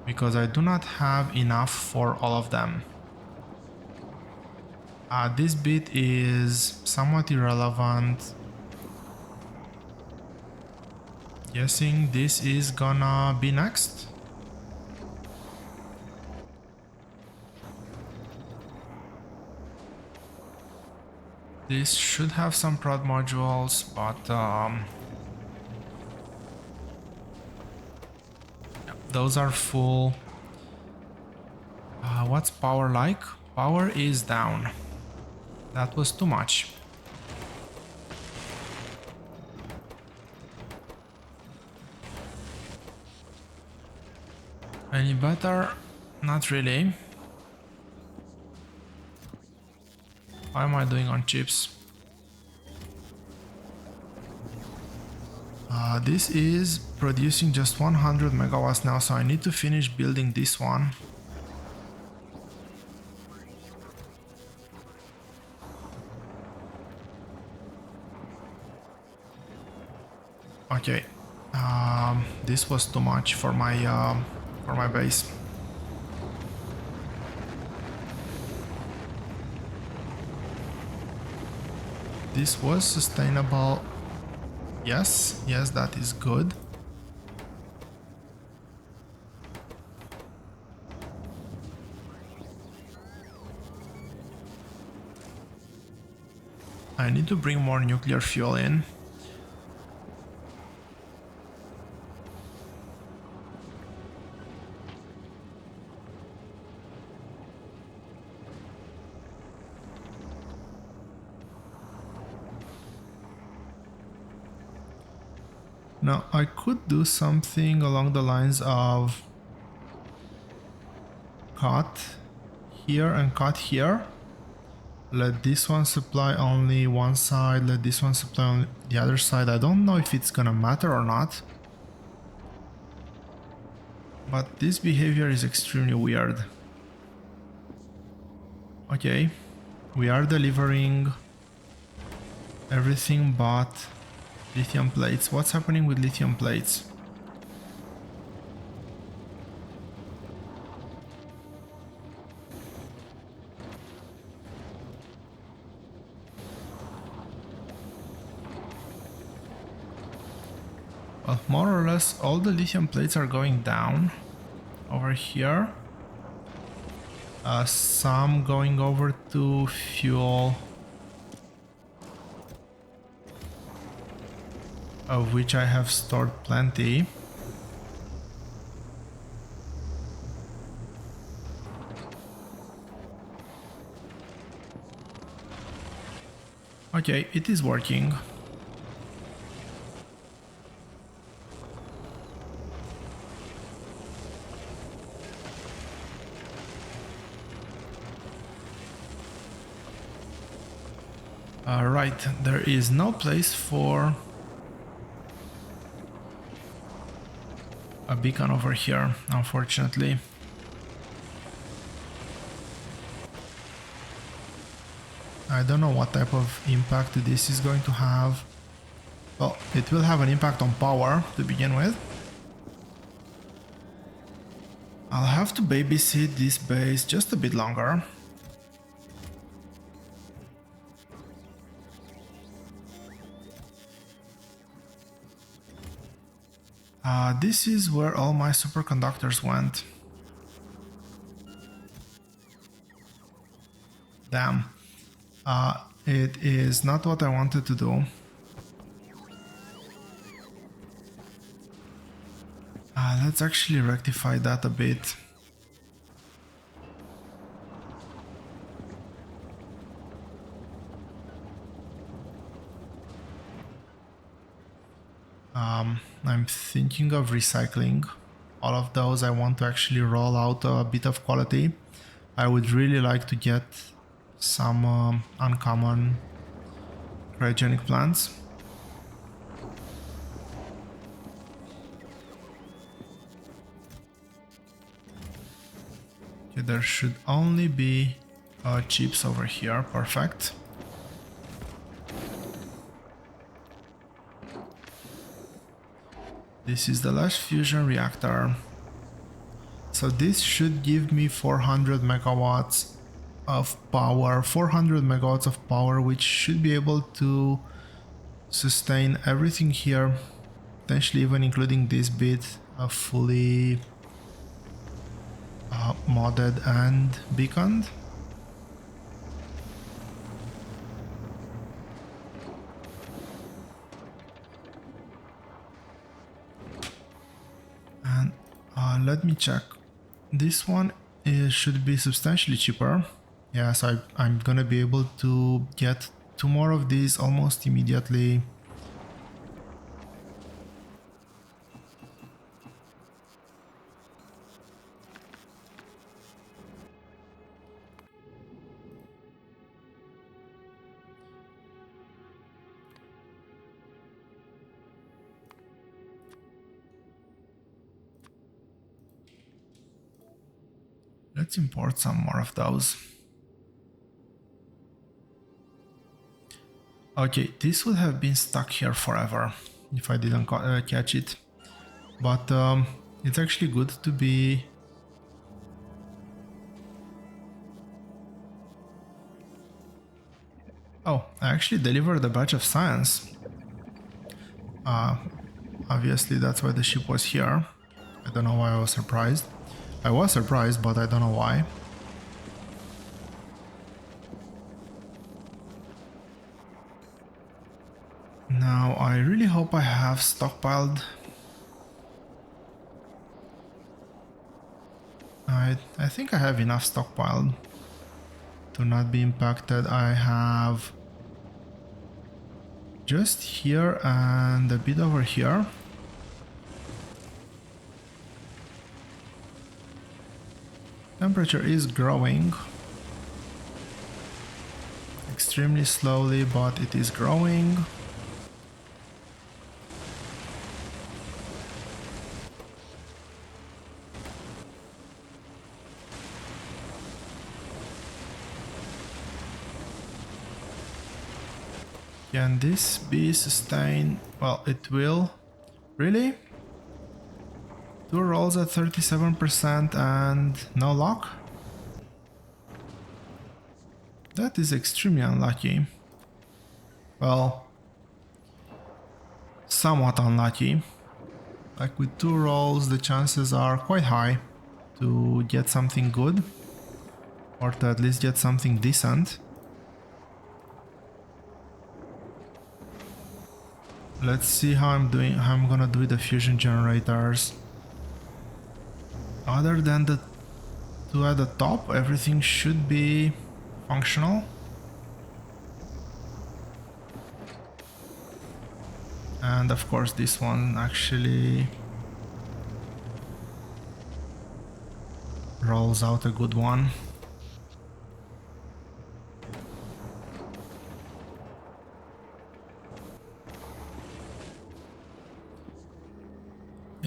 Because I do not have enough for all of them. This bit is somewhat irrelevant. Guessing this is gonna be next. This should have some prod modules, but those are full. What's power like? Power is down. That was too much. Any better? Not really. How am I doing on chips? This is producing just 100 megawatts now, so I need to finish building this one. Okay, this was too much for my base. This was sustainable. Yes, yes, that is good. I need to bring more nuclear fuel in. Now, I could do something along the lines of cut here and cut here. Let this one supply only one side, let this one supply only the other side. I don't know if it's gonna matter or not. But this behavior is extremely weird. Okay, we are delivering everything but lithium plates. What's happening with lithium plates? Well, more or less all the lithium plates are going down over here. Some going over to fuel, of which I have stored plenty. Okay, it is working. Right, there is no place for a beacon over here, unfortunately. I don't know what type of impact this is going to have. Well, it will have an impact on power to begin with. I'll have to babysit this base just a bit longer. This is where all my superconductors went. Damn. It is not what I wanted to do. Let's actually rectify that a bit. I'm thinking of recycling all of those. I want to actually roll out a bit of quality. I would really like to get some uncommon cryogenic plants. Okay, there should only be chips over here. Perfect. This is the last fusion reactor. So this should give me 400 megawatts of power, 400 megawatts of power, which should be able to sustain everything here, potentially even including this bit of fully modded and beaconed. And let me check. This one should be substantially cheaper. Yeah, so I'm gonna be able to get 2 more of these almost immediately. Let's import some more of those. Okay, this would have been stuck here forever if I didn't catch it. But it's actually good to be... Oh, I actually delivered a batch of science. Obviously that's why the ship was here. I don't know why I was surprised. I was surprised, but I don't know why. Now, I really hope I have stockpiled. I think I have enough stockpiled to not be impacted. I have just here and a bit over here. Temperature is growing extremely slowly, but it is growing. Can this be sustained? Well, it will. Really? 2 rolls at 37% and no luck? That is extremely unlucky. Well, somewhat unlucky. Like with 2 rolls, the chances are quite high to get something good, or to at least get something decent. Let's see how I'm gonna do with the fusion generators. Other than the 2 at the top, everything should be functional. And of course this one actually rolls out a good one.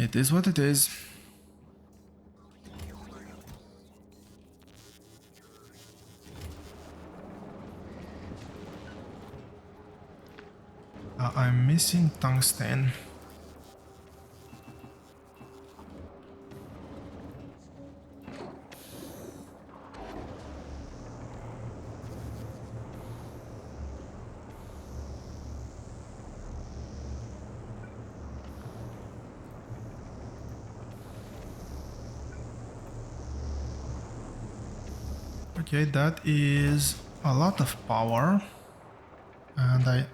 It is what it is. I'm missing tungsten. Okay, that is a lot of power, and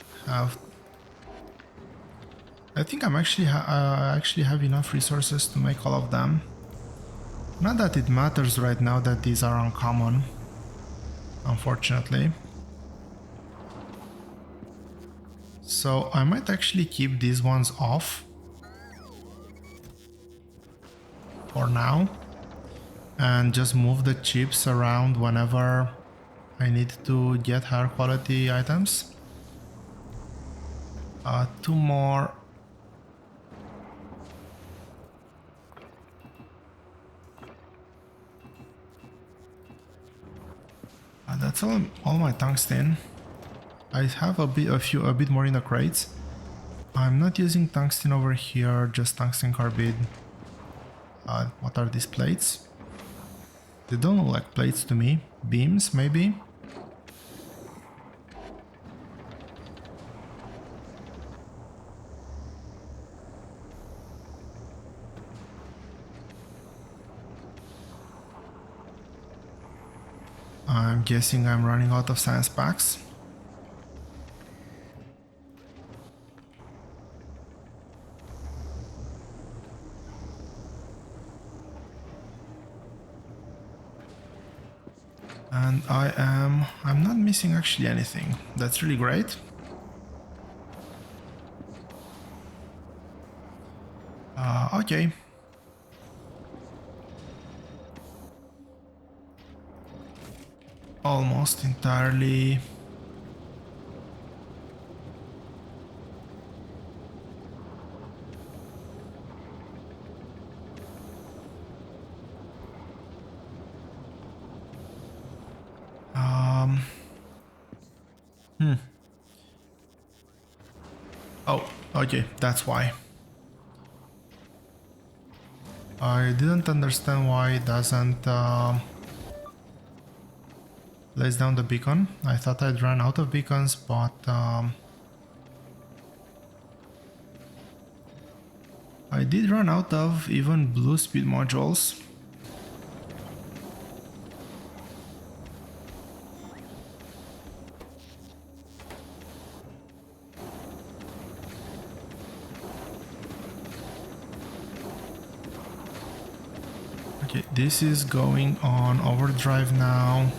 I think I'm actually have enough resources to make all of them. Not that it matters right now that these are uncommon, unfortunately. So I might actually keep these ones off for now and just move the chips around whenever I need to get higher quality items. Two more. That's all my tungsten. I have a bit more in the crates. I'm not using tungsten over here, just tungsten carbide. What are these plates? They don't look like plates to me. Beams, maybe? I'm guessing I'm running out of science packs. And I'm not missing actually anything. That's really great. Okay. Almost entirely. Oh, okay, that's why. I didn't understand why it doesn't lays down the beacon. I thought I'd run out of beacons, but I did run out of even blue speed modules. Okay, this is going on overdrive now.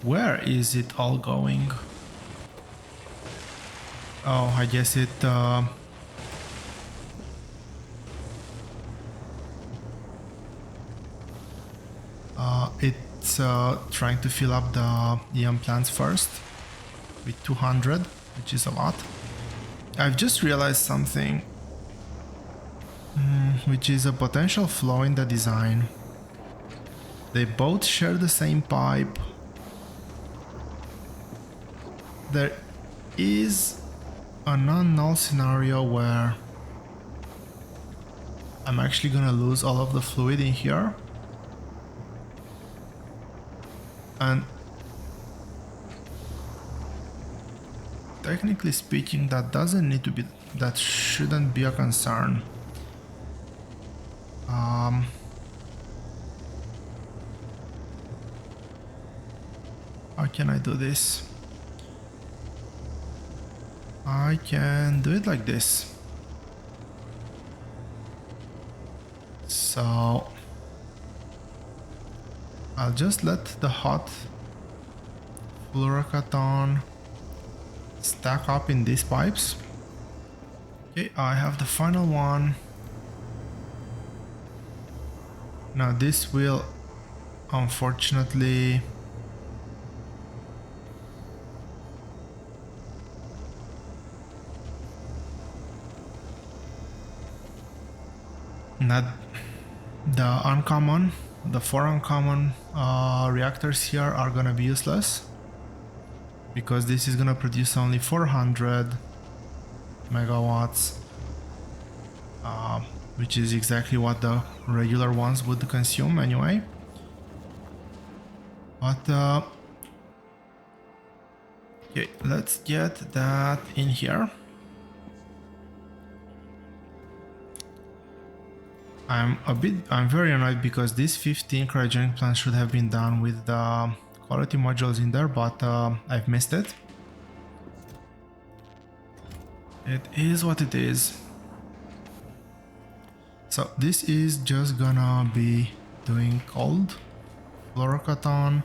Where is it all going? Oh, I guess it's trying to fill up the EM plants first with 200, which is a lot. I've just realized something, which is a potential flaw in the design. They both share the same pipe. There is a non-null scenario where I'm actually gonna lose all of the fluid in here. And technically speaking, that shouldn't be a concern. How can I do this? I can do it like this. So I'll just let the hot fluorocaton stack up in these pipes. Okay, I have the final one. Now this will unfortunately not the uncommon, the 4 uncommon reactors here are gonna be useless because this is gonna produce only 400 megawatts, which is exactly what the regular ones would consume anyway. But okay, let's get that in here. I'm very annoyed because these 15 cryogenic plants should have been done with the quality modules in there, but I've missed it. It is what it is. So this is just gonna be doing cold fluorocaton.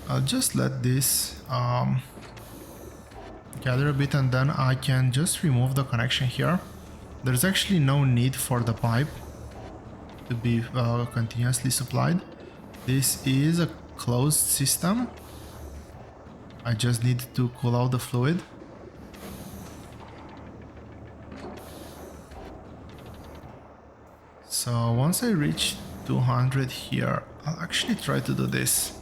I'll just let this gather a bit and then I can just remove the connection here. There's actually no need for the pipe to be continuously supplied. This is a closed system. I just need to cool out the fluid. So once I reach 200 here, I'll actually try to do this.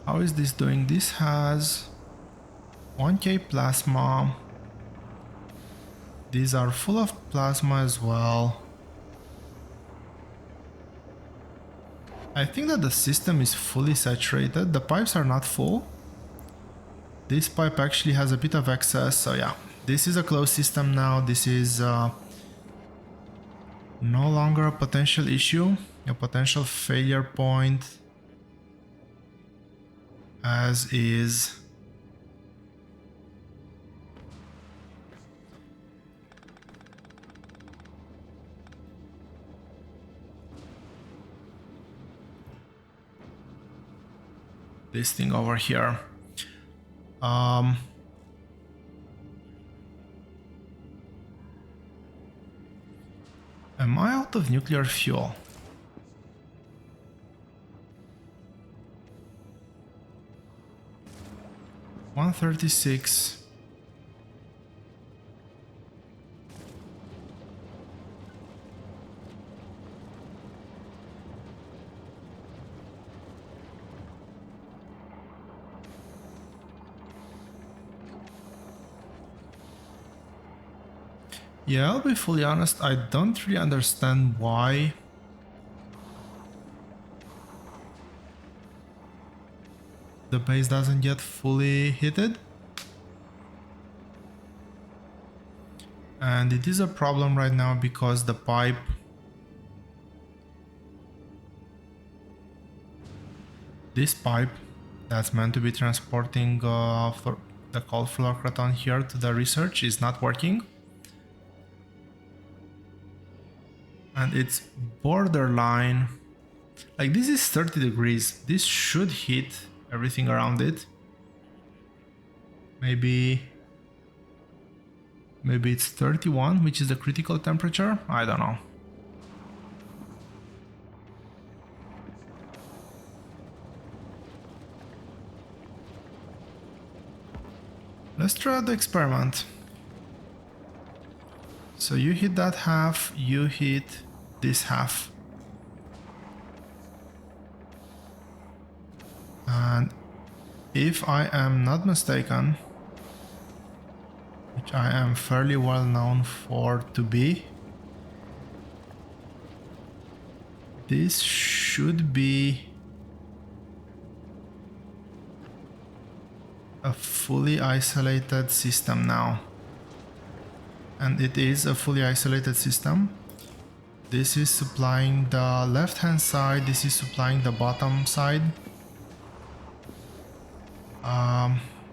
How is this doing? This has 1k plasma. These are full of plasma as well. I think that the system is fully saturated. The pipes are not full. This pipe actually has a bit of excess, so yeah. This is a closed system now. This is no longer a potential issue, a potential failure point, as is. This thing over here. Am I out of nuclear fuel? $136. Yeah, I'll be fully honest, I don't really understand why the base doesn't get fully heated. And it is a problem right now because the pipe this pipe that's meant to be transporting for the cold fluorocaton here to the research is not working. And it's borderline, like this is 30 degrees. This should heat everything around it. Maybe it's 31, which is the critical temperature. I don't know. Let's try the experiment. So you hit that half, you hit this half. And if I am not mistaken, which I am fairly well known for to be, this should be a fully isolated system now. and it is a fully isolated system. This is supplying the left hand side, this is supplying the bottom side.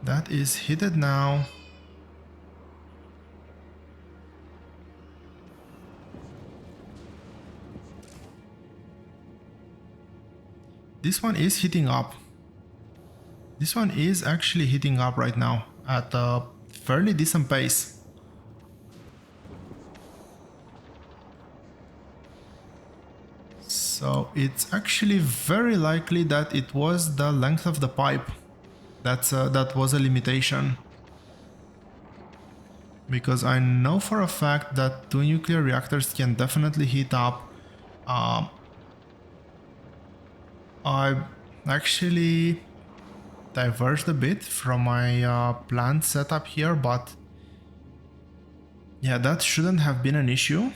That is heated now. This one is heating up. This one is actually heating up right now at a fairly decent pace. So it's actually very likely that it was the length of the pipe that was a limitation. Because I know for a fact that 2 nuclear reactors can definitely heat up. I actually diverged a bit from my planned setup here, but yeah, that shouldn't have been an issue.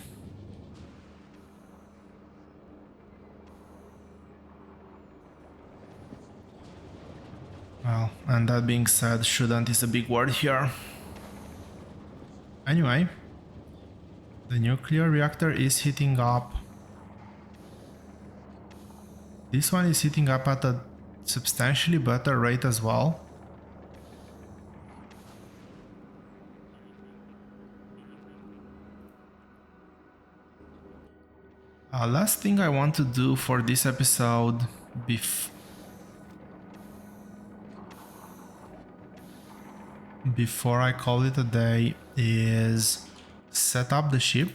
Well, and that being said, shouldn't is a big word here. Anyway, the nuclear reactor is heating up. This one is heating up at a substantially better rate as well. Last thing I want to do for this episode before I call it a day is set up the ship.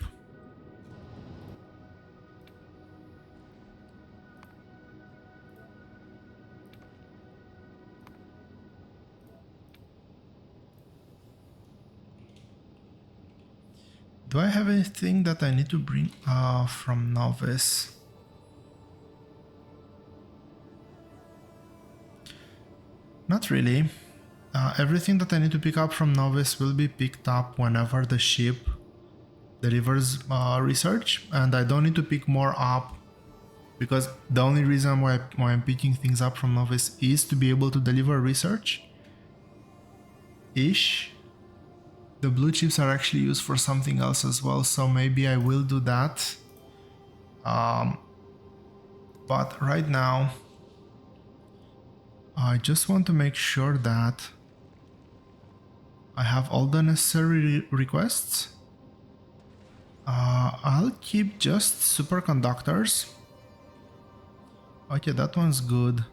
Do I have anything that I need to bring from Novice? Not really. Everything that I need to pick up from Novice will be picked up whenever the ship delivers research, and I don't need to pick more up because the only reason why I'm picking things up from Novice is to be able to deliver research. The blue chips are actually used for something else as well, so maybe I will do that. But right now, I just want to make sure that I have all the necessary requests. I'll keep just superconductors. Okay, that one's good.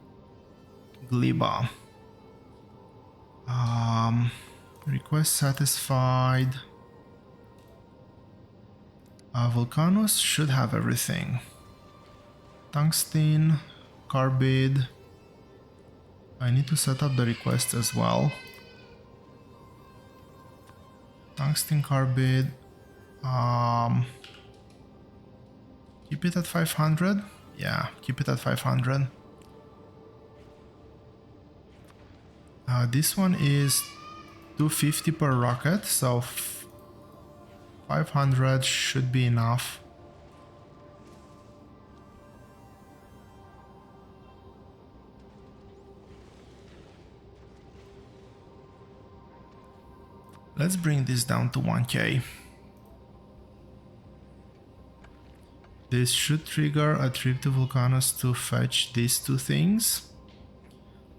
Gliba. Request satisfied. Volcanus should have everything. Tungsten, carbide. I need to set up the request as well. Tungsten carbide. Keep it at 500. Yeah, keep it at 500. This one is 250 per rocket, so 500 should be enough. Let's bring this down to 1k. This should trigger a trip to Vulcanus to fetch these two things.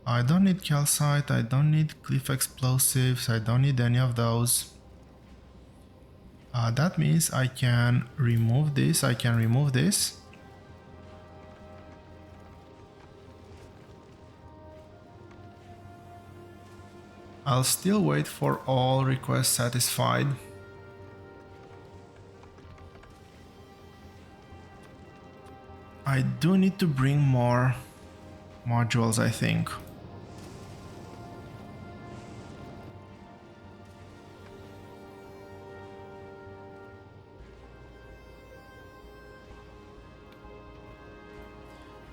I don't need calcite, I don't need cliff explosives, I don't need any of those. That means I can remove this, I can remove this. I'll still wait for all requests satisfied. I do need to bring more modules, I think.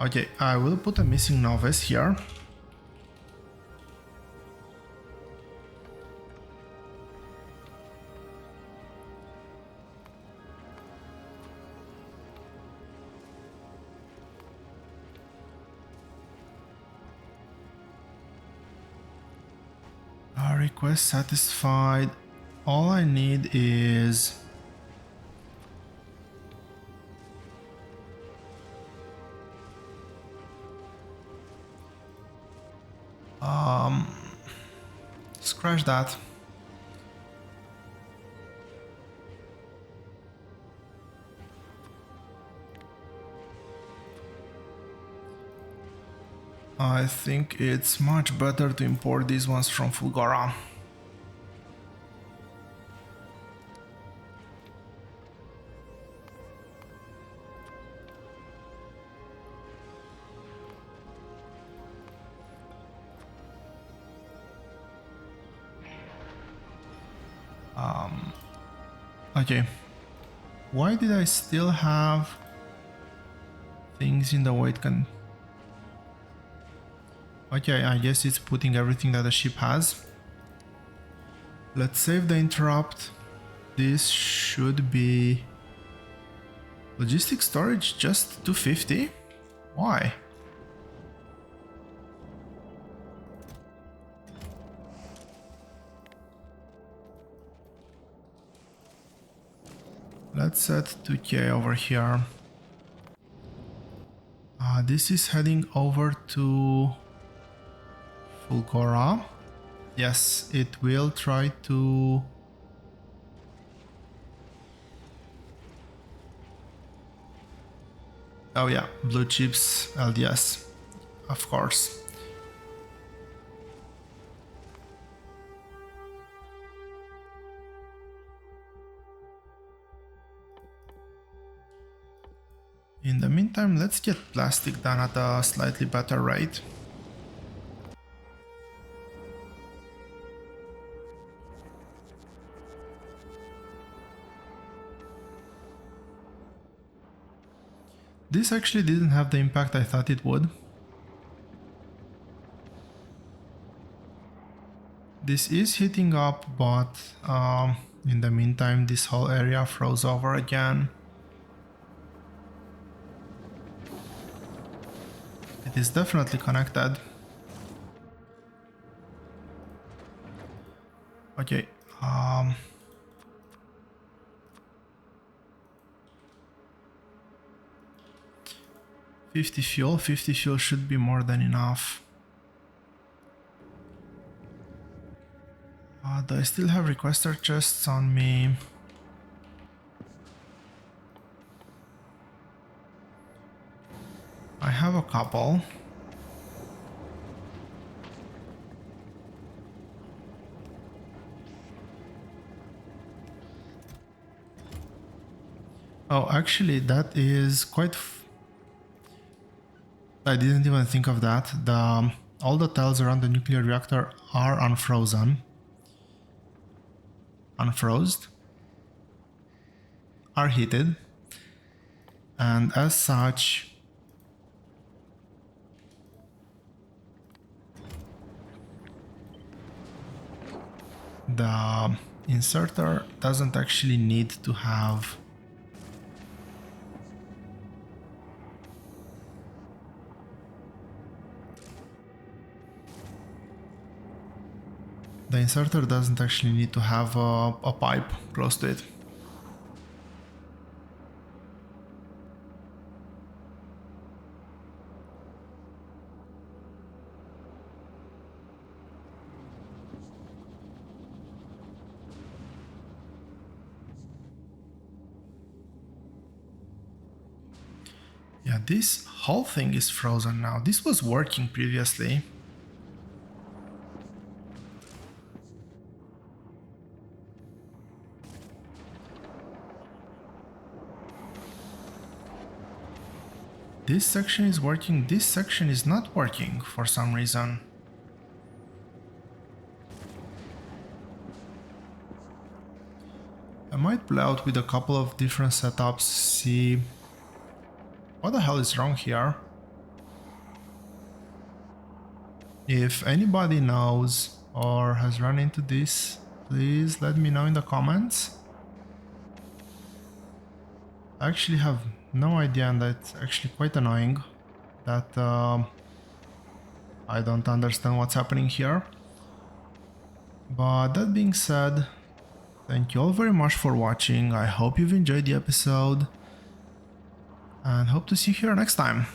Okay, I will put a missing novice here. Request satisfied. all I need is scratch that. I think it's much better to import these ones from Fulgora. Okay. Why did I still have things in the weight can? Okay, I guess it's putting everything that the ship has. Let's save the interrupt. This should be logistics storage just 250. Why? Let's set 2k over here. This is heading over to Fulgora. Yes, it will try to... Oh yeah, blue chips, LDS, of course. In the meantime, let's get plastic done at a slightly better rate. This actually didn't have the impact I thought it would. This is heating up, but in the meantime this whole area froze over again. It is definitely connected. Okay, 50 fuel should be more than enough. Do I still have requester chests on me? I have a couple. Oh, actually, that is quite... I didn't even think of that. All the tiles around the nuclear reactor are unfrozen. Unfrozen. Are heated. And as such... the inserter doesn't actually need to have a pipe close to it. Yeah, this whole thing is frozen now. This was working previously. This section is working, this section is not working for some reason. I might play out with a couple of different setups, see what the hell is wrong here. If anybody knows or has run into this, please let me know in the comments. I actually have no idea, and that's actually quite annoying that I don't understand what's happening here. But that being said, Thank you all very much for watching. I hope you've enjoyed the episode and hope to see you here next time.